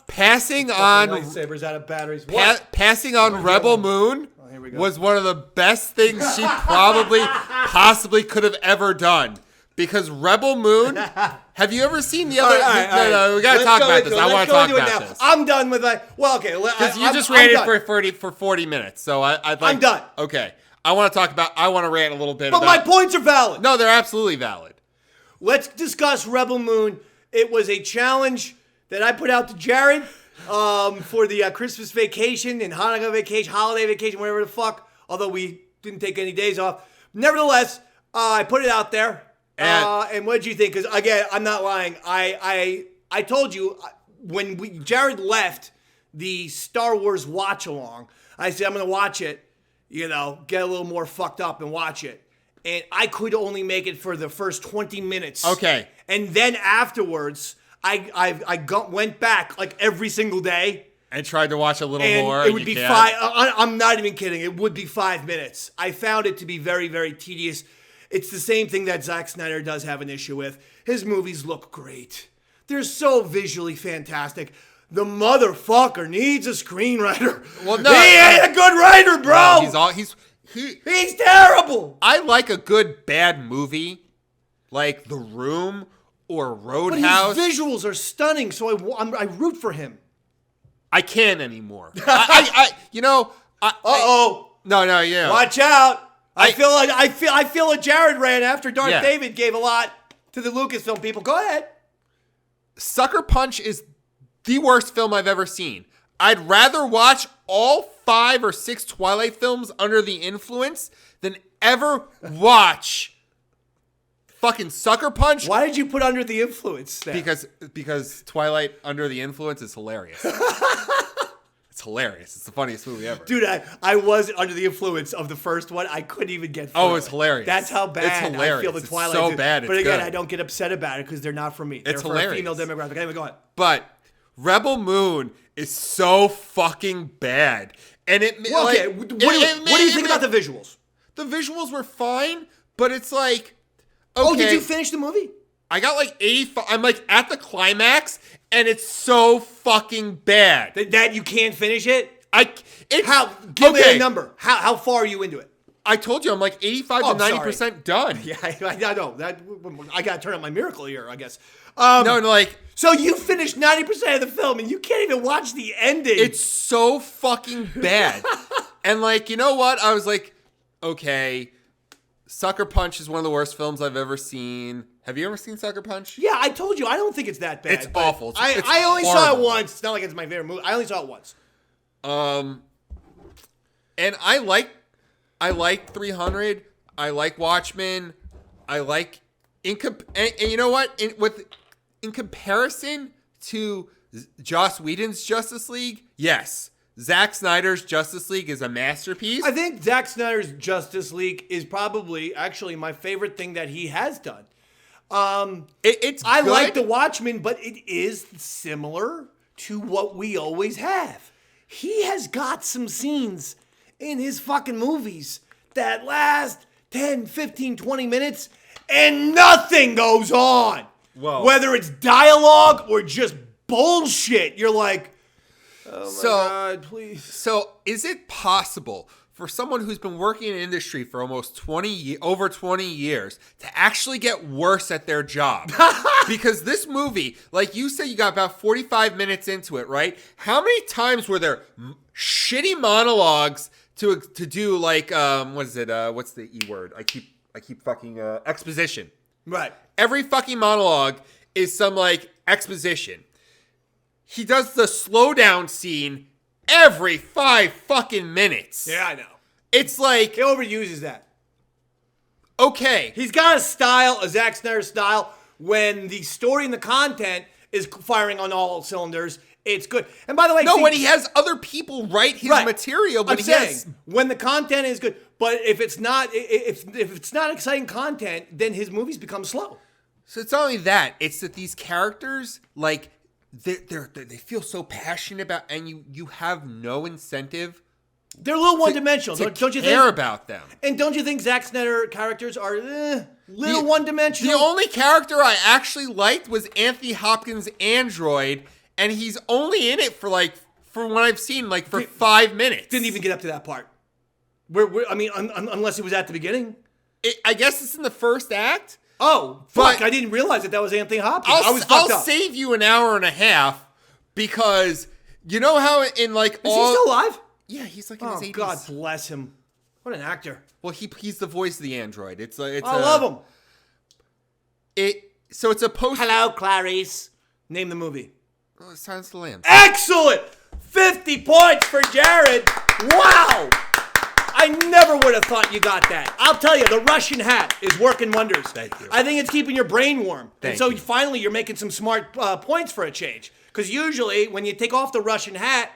Passing on lightsabers out of batteries. Passing on Rebel Moon was one of the best things she possibly could have ever done. Because Rebel Moon, have you ever seen the other? No, we gotta talk about this. I want to talk about this. I'm done with that. Well, okay. Because you just ran it for 40 minutes, so I'd like. I'm done. Okay, I want to rant a little bit. But my points are valid. No, they're absolutely valid. Let's discuss Rebel Moon. It was a challenge that I put out to Jared for the Christmas vacation and Hanukkah vacation, holiday vacation, whatever the fuck. Although we didn't take any days off. Nevertheless, I put it out there. And what did you think? Because again, I'm not lying. I told you when Jared left the Star Wars watch along, I said I'm gonna watch it, get a little more fucked up and watch it. And I could only make it for the first 20 minutes. Okay. And then afterwards, I went back like every single day. And tried to watch a little more. It would be 5. I'm not even kidding. It would be 5 minutes. I found it to be very, very tedious. It's the same thing that Zack Snyder does have an issue with. His movies look great. They're so visually fantastic. The motherfucker needs a screenwriter. Well, no, he ain't a good writer, bro. No, he's terrible. I like a good bad movie, like The Room or Roadhouse. But his visuals are stunning, so I root for him. I can't anymore. No, yeah. Watch out. I feel a Jared ran after Darth David gave a lot to the Lucasfilm people. Go ahead. Sucker Punch is the worst film I've ever seen. I'd rather watch all 5 or 6 Twilight films under the influence than ever watch fucking Sucker Punch. Why did you put under the influence then? Because Twilight under the influence is hilarious. It's hilarious. It's the funniest movie ever. Dude, I was under the influence of the first one. I couldn't even get through it's hilarious. That's how bad I feel the Twilight. It's so bad. But again, I don't get upset about it because they're not for me. They're for a female demographic. Anyway, go on. But Rebel Moon is so fucking bad. And what do you think about the visuals? The visuals were fine, but it's like, okay. Oh, did you finish the movie? I got like 85. I'm like at the climax, and it's so fucking bad that you can't finish it. Give me a number. How far are you into it? I told you I'm like 85 to 90% done. Yeah, I know. I got to turn up my miracle here, I guess. So you finished 90% of the film, and you can't even watch the ending. It's so fucking bad. And you know what? I was like, okay, Sucker Punch is one of the worst films I've ever seen. Have you ever seen Sucker Punch? Yeah, I told you. I don't think it's that bad. It's awful. I only saw it once. It's not like it's my favorite movie. I only saw it once. And I like 300. I like Watchmen. I like and you know what? In comparison to Joss Whedon's Justice League, yes, Zack Snyder's Justice League is a masterpiece. I think Zack Snyder's Justice League is probably actually my favorite thing that he has done. It's I good. like The Watchmen, but it is similar to what we always have. He has got some scenes in his fucking movies that last 10, 15, 20 minutes and nothing goes on. Whoa. Whether it's dialogue or just bullshit, you're like, oh my God, please. So is it possible for someone who's been working in the industry for almost over 20 years to actually get worse at their job? Because this movie, like you said, you got about 45 minutes into it, right? How many times were there shitty monologues to do like what is it? What's the E word? I keep fucking exposition. Right. Every fucking monologue is some like exposition. He does the slow down scene every 5 fucking minutes. Yeah, I know. It's like, He overuses that. okay. He's got a style, a Zack Snyder style. When the story and the content is firing on all cylinders, it's good. And by the way, No, when he has other people write his material, when when the content is good, but if it's not, if it's not exciting content, then his movies become slow. So it's not only that; it's that these characters, like, they feel so passionate about, and you have no incentive. They're a little one-dimensional, don't you care think? about them? And don't you think Zack Snyder characters are little one-dimensional? The only character I actually liked was Anthony Hopkins' android, and he's only in it for what I've seen, like for 5 minutes. Didn't even get up to that part. I mean, unless it was at the beginning. I guess it's in the first act. Oh, But- fuck! I didn't realize that was Anthony Hopkins. I was fucked I'll up. save you an hour and a half because you know how in like Is he still alive? Yeah, he's like in Oh, his 80s. God bless him. What an actor. Well, he's the voice of the android. I love him. So it's a post. Hello, Clarice. Name the movie. Oh, Silence of the Lambs. Excellent! 50 points for Jared. Wow! I never would have thought you got that. I'll tell you, the Russian hat is working wonders. Thank you. I think it's keeping your brain warm. Thank and so you. finally you're making some smart points for a change. Because usually when you take off the Russian hat,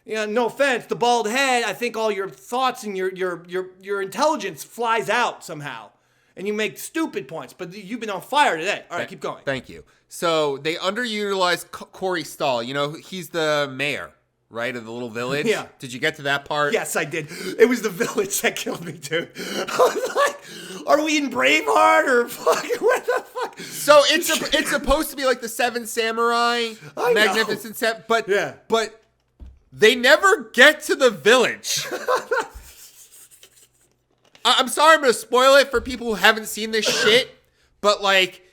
you know, no offense, the bald head, I think all your thoughts and your intelligence flies out somehow. And you make stupid points. But you've been on fire today. All right, keep going. Thank you. So they underutilized Corey Stahl. You know, he's the mayor, right, of the little village. Yeah. Did you get to that part? Yes, I did. It was the village that killed me, dude. I was like, are we in Braveheart or fucking what the fuck? So it's supposed to be like the Seven Samurai, I know. Magnificent Seven, but Yeah. but they never get to the village. I'm sorry, I'm gonna spoil it for people who haven't seen this shit, but like,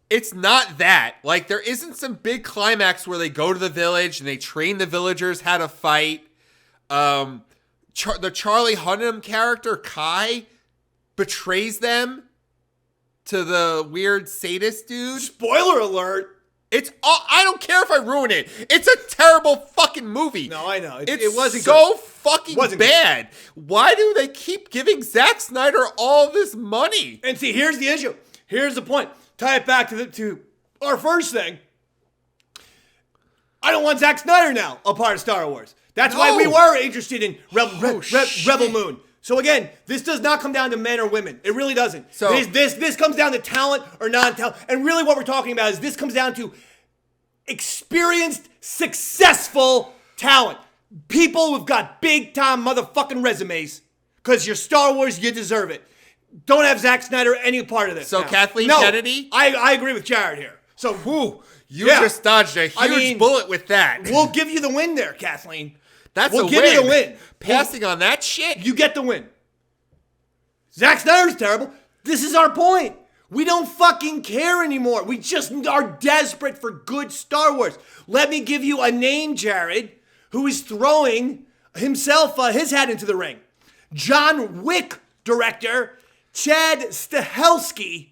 it's not that. Like, there isn't some big climax where they go to the village and they train the villagers how to fight. The Charlie Hunnam character, Kai, betrays them to the weird sadist dude. Spoiler alert. It's all, I don't care if I ruin it. It's a terrible fucking movie. No, I know. It It wasn't so good. fucking Wasn't bad. Why do they keep giving Zack Snyder all this money? And see, here's the issue. Here's the point. Tie it back to our first thing. I don't want Zack Snyder now a part of Star Wars. That's why we were interested in Rebel Moon. So again, this does not come down to men or women. It really doesn't. So this comes down to talent or non-talent. And really what we're talking about is this comes down to experienced, successful talent. People who've got big-time motherfucking resumes. Because you're Star Wars, you deserve it. Don't have Zack Snyder any part of this. So now. Kathleen No, Kennedy? I agree with Jared here. So You Yeah. just dodged a huge bullet with that. we'll give you the win there, Kathleen. That's we'll a give win. you the win. Passing on that shit? You get the win. Zack Snyder's terrible. This is our point. We don't fucking care anymore. We just are desperate for good Star Wars. Let me give you a name, Jared, who is throwing himself, his hat into the ring. John Wick director Chad Stahelski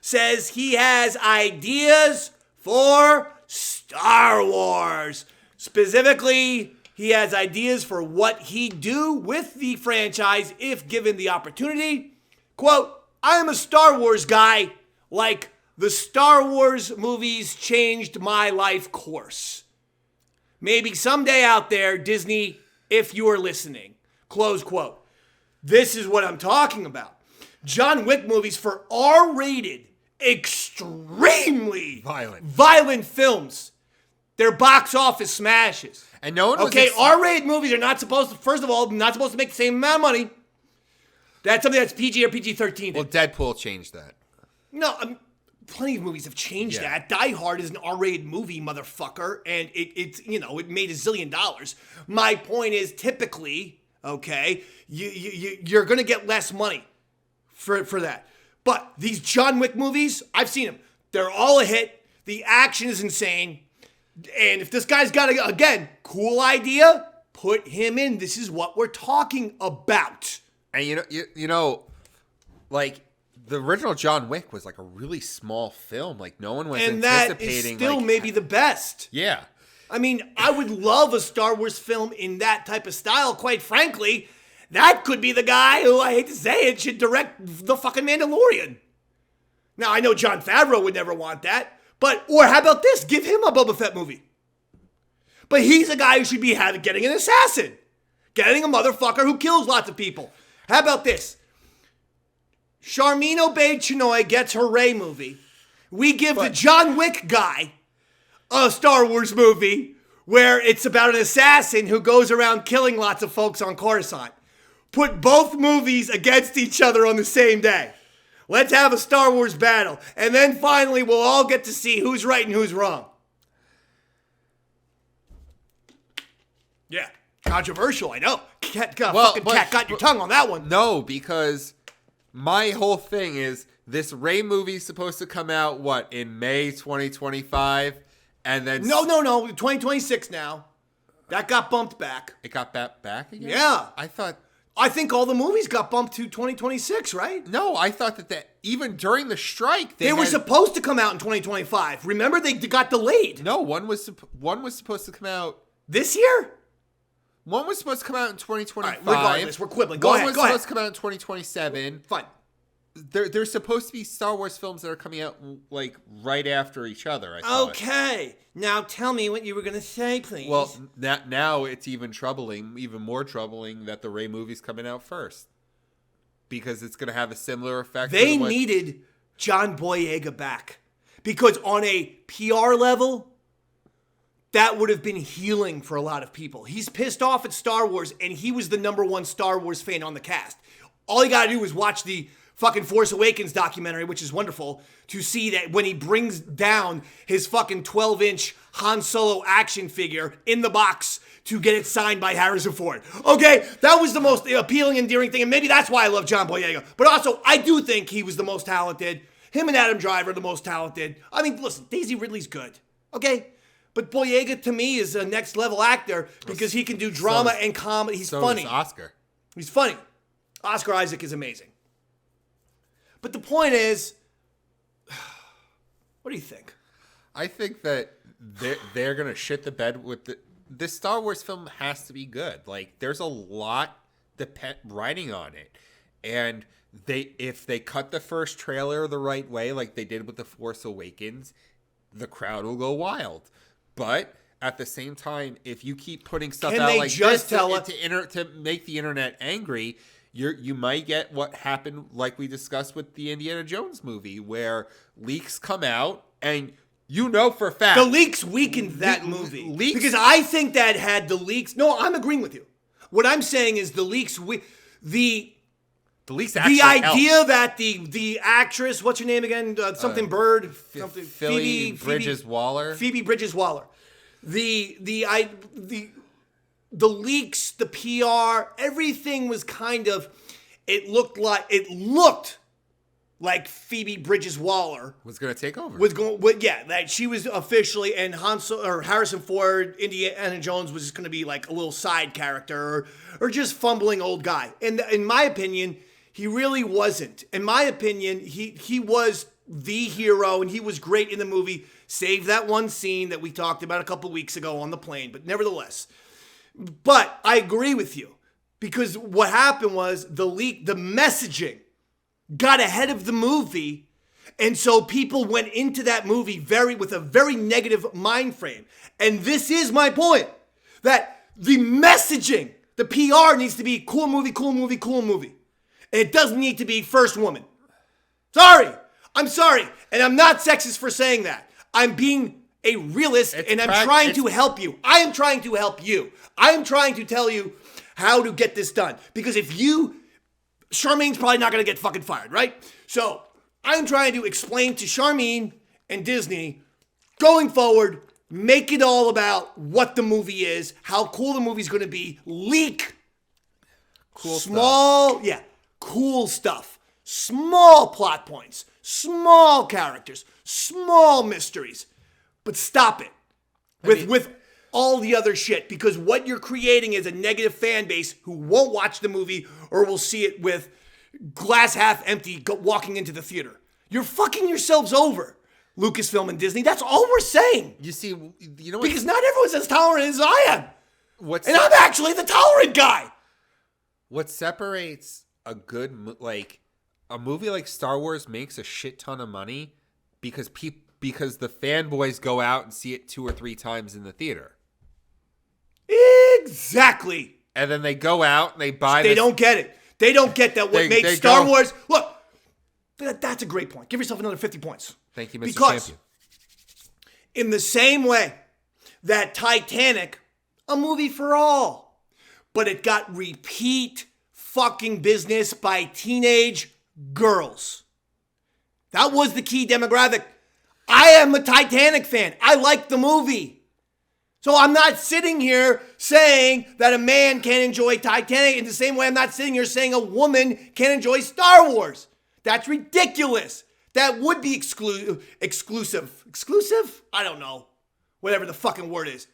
says he has ideas for Star Wars. Specifically, he has ideas for what he'd do with the franchise if given the opportunity. Quote, I am a Star Wars guy, like the Star Wars movies changed my life course. Maybe someday out there, Disney, if you are listening. Close quote. This is what I'm talking about. John Wick movies for R-rated, extremely violent films. They're box office smashes. And no one was R-rated movies are not supposed to, first of all, not supposed to make the same amount of money. That's something that's PG or PG-13. Well, Deadpool changed that. No, plenty of movies have changed that. Die Hard is an R-rated movie, motherfucker, and it made $1 zillion. My point is, typically, okay, you're gonna get less money for that. But these John Wick movies, I've seen them. They're all a hit. The action is insane. And if this guy's got again, cool idea, put him in. This is what we're talking about. And you know, like the original John Wick was like a really small film. Like no one was anticipating. And that is still maybe the best. Yeah. I mean, I would love a Star Wars film in that type of style, quite frankly. That could be the guy who, I hate to say it, should direct the fucking Mandalorian. Now, I know Jon Favreau would never want that, or how about this? Give him a Boba Fett movie. But he's a guy who should be getting an assassin. Getting a motherfucker who kills lots of people. How about this? Sharmeen Obaid-Chinoy gets her Rey movie. We give the John Wick guy a Star Wars movie where it's about an assassin who goes around killing lots of folks on Coruscant. Put both movies against each other on the same day. Let's have a Star Wars battle. And then finally we'll all get to see who's right and who's wrong. Yeah. Controversial, I know. Cat got your tongue on that one. No, because my whole thing is this Rey movie's supposed to come out, in May 2025? And then... No, 2026 now. That got bumped back. It got back again? Yeah. I think all the movies got bumped to 2026, right? No, I thought that even during the strike... They were supposed to come out in 2025. Remember, they got delayed. No, one was supposed to come out... This year? One was supposed to come out in 2025. All right, regardless, we're quibbling. Go ahead. One was supposed to come out in 2027. Fine. There's supposed to be Star Wars films that are coming out right after each other. I thought. Okay. Now tell me what you were going to say, please. Well, now it's even more troubling that the Rey movie's coming out first. Because it's going to have a similar effect. They needed John Boyega back. Because on a PR level, that would have been healing for a lot of people. He's pissed off at Star Wars, and he was the #1 Star Wars fan on the cast. All you got to do is watch the fucking Force Awakens documentary, which is wonderful, to see that when he brings down his fucking 12-inch Han Solo action figure in the box to get it signed by Harrison Ford. Okay, that was the most appealing, endearing thing, and maybe that's why I love John Boyega. But also, I do think he was the most talented. Him and Adam Driver are the most talented. I mean, listen, Daisy Ridley's good, okay? But Boyega, to me, is a next-level actor because he can do drama and comedy. He's funny. So is Oscar. He's funny. Oscar Isaac is amazing. But the point is, what do you think? I think that they're gonna shit the bed with this Star Wars film has to be good. Like there's a lot riding on it, and if they cut the first trailer the right way, like they did with the Force Awakens, the crowd will go wild. But at the same time, if you keep putting stuff out like this to make the internet angry. You might get what happened, like we discussed with the Indiana Jones movie, where leaks come out, and for a fact... The leaks weakened that movie. Because I think that had the leaks... No, I'm agreeing with you. What I'm saying is the leaks... The leaks actually the idea helped. That the actress... What's her name again? Bird? Phoebe Bridges-Waller. Phoebe Bridges-Waller. The leaks, the PR, everything was kind of, it looked like Phoebe Bridges-Waller was going to take over. That she was officially, and Harrison Ford, Indiana Jones was just going to be like a little side character or just fumbling old guy. And in my opinion, he really wasn't. In my opinion, he was the hero, and he was great in the movie, save that one scene that we talked about a couple weeks ago on the plane, but nevertheless. But I agree with you, because what happened was the messaging got ahead of the movie, and so people went into that movie with a very negative mind frame. And this is my point, that the messaging, the PR needs to be cool movie, cool movie, cool movie. And it doesn't need to be first woman. Sorry. I'm sorry. And I'm not sexist for saying that. I'm being a realist, and I'm trying to help you. I am trying to help you. I am trying to tell you how to get this done. Because Sharmeen's probably not going to get fucking fired, right? So I'm trying to explain to Sharmeen and Disney, going forward, make it all about what the movie is, how cool the movie's going to be, leak cool stuff, small plot points, small characters, small mysteries, but stop it with all the other shit, because what you're creating is a negative fan base who won't watch the movie or will see it with glass half empty walking into the theater. You're fucking yourselves over, Lucasfilm and Disney. That's all we're saying. You see, you know what? Because not everyone's as tolerant as I am. And I'm actually the tolerant guy. What separates a movie like Star Wars makes a shit ton of money because the fanboys go out and see it 2 or 3 times in the theater. Exactly. And then they go out and they buy. They don't get it. They don't get that. What made Star Wars? Look, that's a great point. Give yourself another 50 points. Thank you, Mr. Champion. In the same way that Titanic, a movie for all, but it got repeat fucking business by teenage girls. That was the key demographic. I am a Titanic fan. I like the movie. So I'm not sitting here saying that a man can't enjoy Titanic in the same way I'm not sitting here saying a woman can't enjoy Star Wars. That's ridiculous. That would be exclusive. Exclusive? I don't know. Whatever the fucking word is.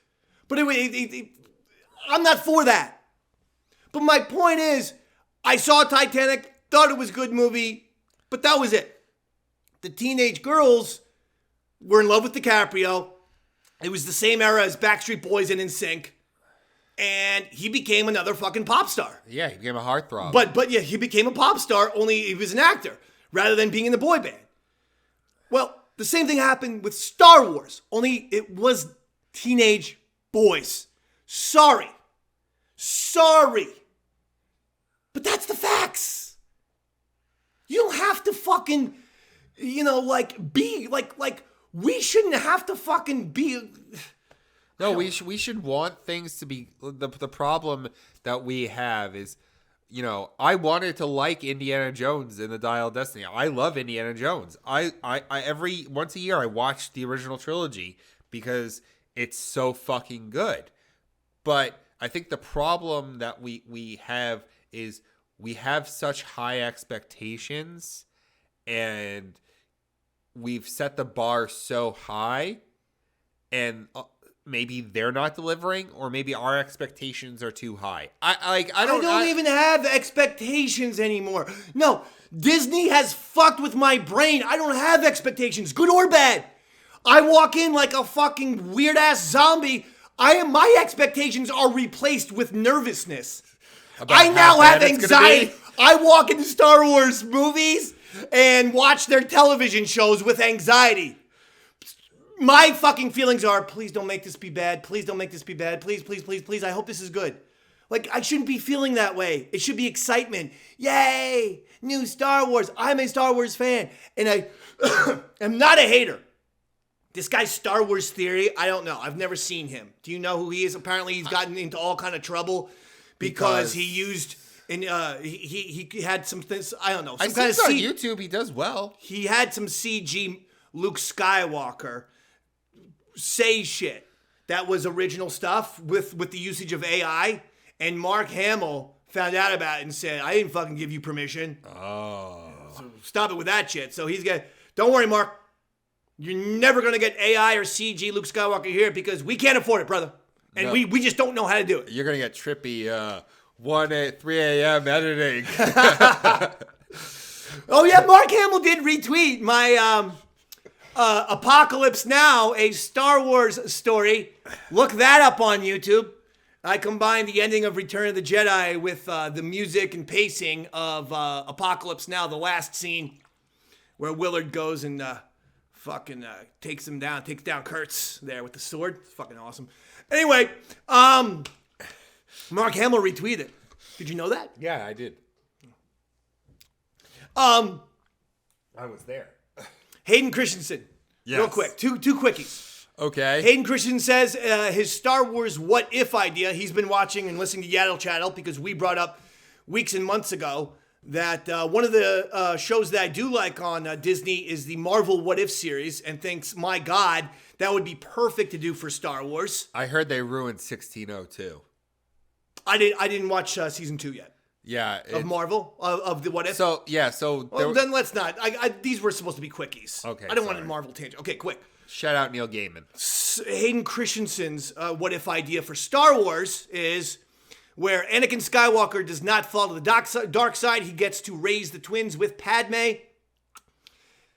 But I'm not for that. But my point is, I saw Titanic, thought it was a good movie, but that was it. The teenage girls were in love with DiCaprio. It was the same era as Backstreet Boys and NSYNC. And he became another fucking pop star. Yeah, he became a heartthrob. But yeah, he became a pop star, only he was an actor, rather than being in the boy band. Well, the same thing happened with Star Wars, only it was teenage boys. Sorry. But that's the facts. You don't have to fucking, be like we shouldn't have to fucking be. No, we should want things to be. The problem that we have is, I wanted to like Indiana Jones in the Dial of Destiny. I love Indiana Jones. I every once a year I watch the original trilogy because it's so fucking good. But I think the problem that we have is we have such high expectations, and we've set the bar so high, and maybe they're not delivering, or maybe our expectations are too high. I don't even have expectations anymore. No, Disney has fucked with my brain. I don't have expectations, good or bad. I walk in like a fucking weird ass zombie. My expectations are replaced with nervousness. I now have anxiety. I walk into Star Wars movies and watch their television shows with anxiety. My fucking feelings are, please don't make this be bad. Please don't make this be bad. Please, please, please, please. I hope this is good. Like, I shouldn't be feeling that way. It should be excitement. Yay, new Star Wars. I'm a Star Wars fan. And I am not a hater. This guy's Star Wars theory, I don't know. I've never seen him. Do you know who he is? Apparently, he's gotten into all kind of trouble because he used... And he had some things, I don't know. I see on YouTube, he does well. He had some CG Luke Skywalker say shit that was original stuff with the usage of AI. And Mark Hamill found out about it and said, I didn't fucking give you permission. Oh. So stop it with that shit. So he's got, don't worry, Mark. You're never going to get AI or CG Luke Skywalker here because we can't afford it, brother. And we just don't know how to do it. You're going to get trippy 3 a.m. editing. Oh yeah, Mark Hamill did retweet my Apocalypse Now, a Star Wars story. Look that up on YouTube. I combined the ending of Return of the Jedi with the music and pacing of Apocalypse Now, the last scene where Willard goes and takes down Kurtz there with the sword. It's fucking awesome. Anyway, Mark Hamill retweeted. Did you know that? Yeah, I did. I was there. Hayden Christensen. Yes. Real quick. Two quickies. Okay. Hayden Christensen says his Star Wars what if idea. He's been watching and listening to Yaddle Chattle because we brought up weeks and months ago that one of the shows that I do like on Disney is the Marvel What If series, and thinks, my God, that would be perfect to do for Star Wars. I heard they ruined 1602. I didn't watch season 2 yet. Yeah. Of Marvel? Of the What If? So Then let's not. These were supposed to be quickies. Okay, I don't want sorry. a Marvel tangent. Okay, quick. Shout out Neil Gaiman. Hayden Christensen's what if idea for Star Wars is where Anakin Skywalker does not fall to the dark side. He gets to raise the twins with Padme.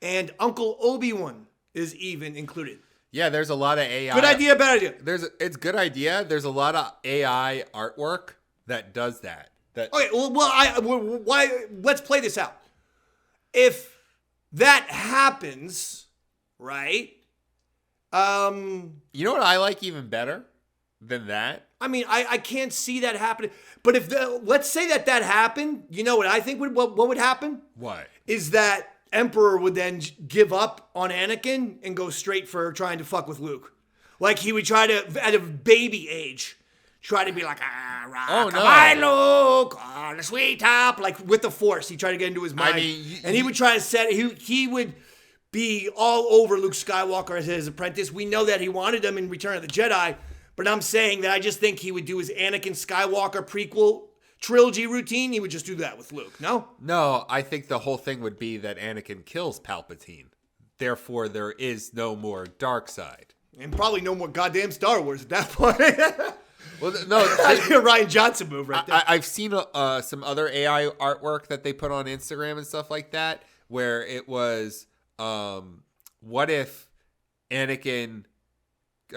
And Uncle Obi-Wan is even included. Yeah, there's a lot of AI. Good idea, bad idea. It's a good idea. There's a lot of AI artwork that does that. Okay, why? Let's play this out. If that happens, right? You know what I like even better than that? I mean, I can't see that happening. But if let's say that happened, you know what I think what would happen? What? Is that Emperor would then give up on Anakin and go straight for trying to fuck with Luke. Like he would try to, at a baby age, try to be like, rock Luke, on the sweet top, like with the Force. He tried to get into his mind. And he would try to set, he would be all over Luke Skywalker as his apprentice. We know that he wanted him in Return of the Jedi, but I'm saying that I just think he would do his Anakin Skywalker prequel trilogy routine. He would just do that with Luke. No, I think the whole thing would be that Anakin kills Palpatine. Therefore, there is no more dark side. And probably no more goddamn Star Wars at that point. Well, no, Ryan Johnson move right there. I've seen some other AI artwork that they put on Instagram and stuff like that, where it was, what if Anakin,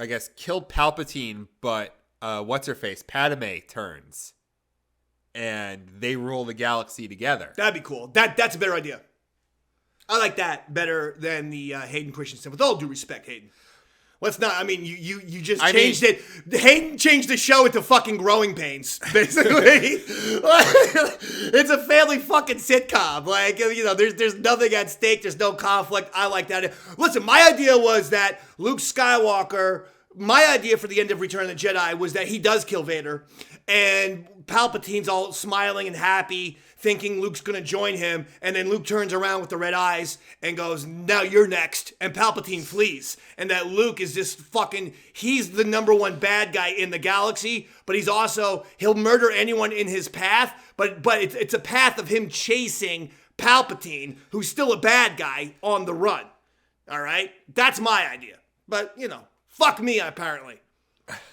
I guess, killed Palpatine, but what's her face, Padme turns, and they rule the galaxy together. That'd be cool. That's a better idea. I like that better than the Hayden Christensen. With all due respect, Hayden. Let's not. I mean, you just changed it. Hayden changed the show into fucking Growing Pains, basically. It's a family fucking sitcom. Like, you know, there's nothing at stake. There's no conflict. I like that. Listen, my idea was that Luke Skywalker. My idea for the end of Return of the Jedi was that he does kill Vader, and Palpatine's all smiling and happy, thinking Luke's going to join him, and then Luke turns around with the red eyes and goes, now you're next, and Palpatine flees, and that Luke is just fucking, he's the number one bad guy in the galaxy, but he's also, he'll murder anyone in his path, but it's a path of him chasing Palpatine, who's still a bad guy, on the run. All right? That's my idea. But, you know, fuck me, apparently.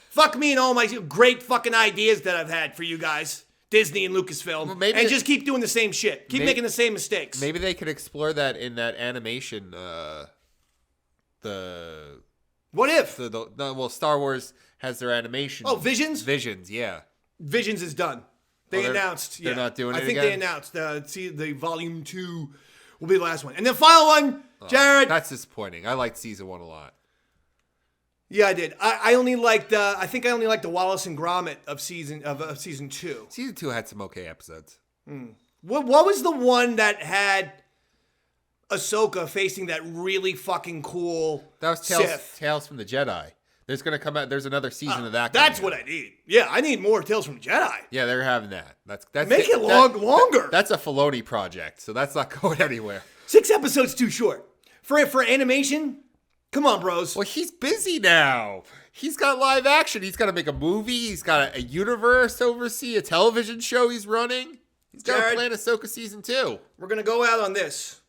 Fuck me and all my great fucking ideas that I've had for you guys, Disney and Lucasfilm, and just keep doing the same shit. Keep making the same mistakes. Maybe they could explore that in that animation. What if? Well, Star Wars has their animation. Oh, Visions? Visions, yeah. Visions is done. They announced. They're not doing it I think again? they announced. The Volume 2 will be the last one. And the final one, Jared. That's disappointing. I liked Season 1 a lot. Yeah, I did. I only liked. I think I only liked the Wallace and Gromit of season 2. Season 2 had some okay episodes. What was the one that had Ahsoka facing that really fucking cool? That was Tales from the Jedi. There's gonna come out. There's another season of that. That's what I need. Yeah, I need more Tales from the Jedi. Yeah, they're having that. That's make it longer. That's a Filoni project, so that's not going anywhere. 6 episodes too short for animation. Come on, bros. Well, he's busy now. He's got live action. He's got to make a movie. He's got a universe to oversee, a television show he's running. He's got to plan Ahsoka Season 2. We're going to go out on this,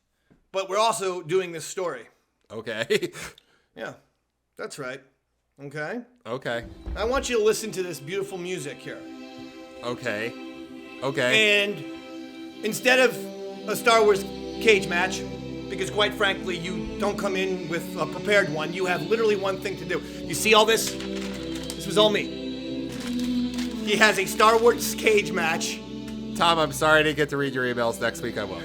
but we're also doing this story. Okay. Yeah, that's right. Okay? Okay. I want you to listen to this beautiful music here. Okay. Okay. And instead of a Star Wars cage match because, quite frankly, you don't come in with a prepared one. You have literally one thing to do. You see all this? This was all me. He has a Star Wars cage match. Tom, I'm sorry I didn't get to read your emails. Next week I will.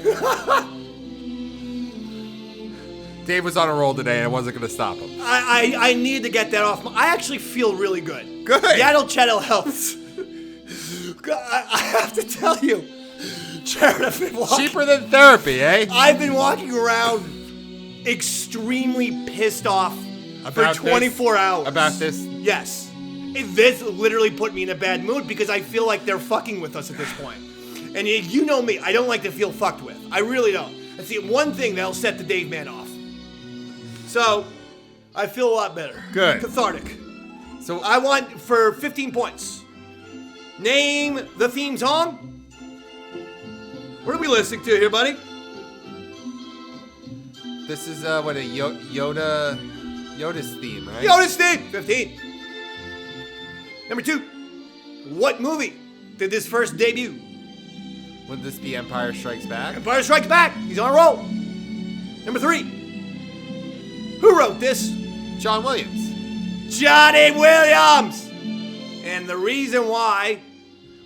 Dave was on a roll today and I wasn't going to stop him. I need to get that off. I actually feel really good. Good. Yaddle Chattle helps. I have to tell you, Jared, I've been walking. Cheaper than therapy, eh? I've been walking around extremely pissed off for 24 hours. About this? Yes. This literally put me in a bad mood because I feel like they're fucking with us at this point. And you know me, I don't like to feel fucked with. I really don't. That's the one thing that'll set the Dave man off. So, I feel a lot better. Good. Cathartic. So I want, for 15 points, name the theme song. What are we listening to here, buddy? this is what a Yoda's theme, right? Yoda's theme. 15. Number 2. What movie did this first debut? Would this be Empire Strikes Back? Empire Strikes Back. He's on a roll. Number 3. Who wrote this? John Williams. Johnny Williams. And the reason why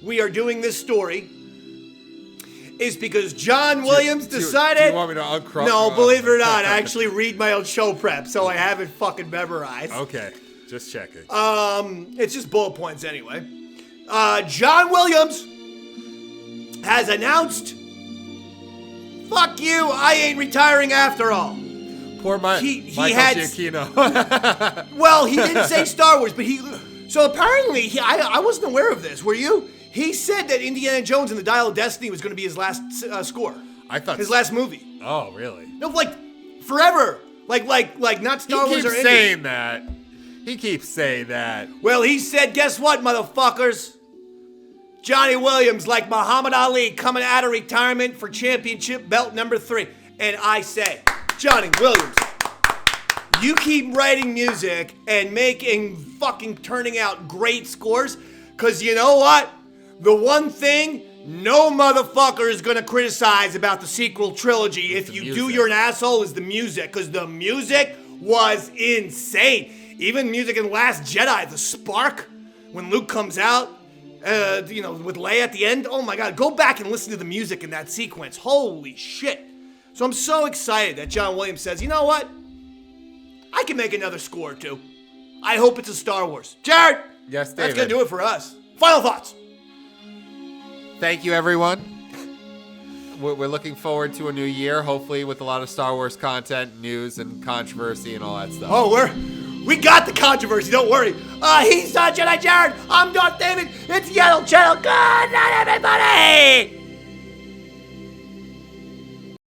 we are doing this story is because John Williams decided... Do you want me to uncrop? No, believe it or not, I actually read my own show prep, so I have it fucking memorized. Okay, just checking. It's just bullet points anyway. John Williams has announced, fuck you, I ain't retiring after all. Poor Michael Giacchino. Well, he didn't say Star Wars, but so apparently, I wasn't aware of this, were you? He said that Indiana Jones and the Dial of Destiny was going to be his last score. I thought his last movie. Oh, really? No, like forever. Like not Star Wars or He keeps saying that. He keeps saying that. Well, he said, guess what, motherfuckers? Johnny Williams, like Muhammad Ali, coming out of retirement for championship belt number 3. And I say, Johnny Williams, you keep writing music and turning out great scores, because you know what? The one thing no motherfucker is going to criticize about the sequel trilogy, if you do, you're an asshole, is the music, because the music was insane. Even music in Last Jedi, the spark, when Luke comes out, with Leia at the end. Oh my God, go back and listen to the music in that sequence. Holy shit. So I'm so excited that John Williams says, you know what? I can make another score or two. I hope it's a Star Wars. Jared! Yes, David. That's going to do it for us. Final thoughts. Thank you, everyone. We're looking forward to a new year, hopefully with a lot of Star Wars content, news, and controversy and all that stuff. Oh, we got the controversy, don't worry. He's Jedi Jared. I'm Darth David. It's Yaddle Chattle. Good night, everybody!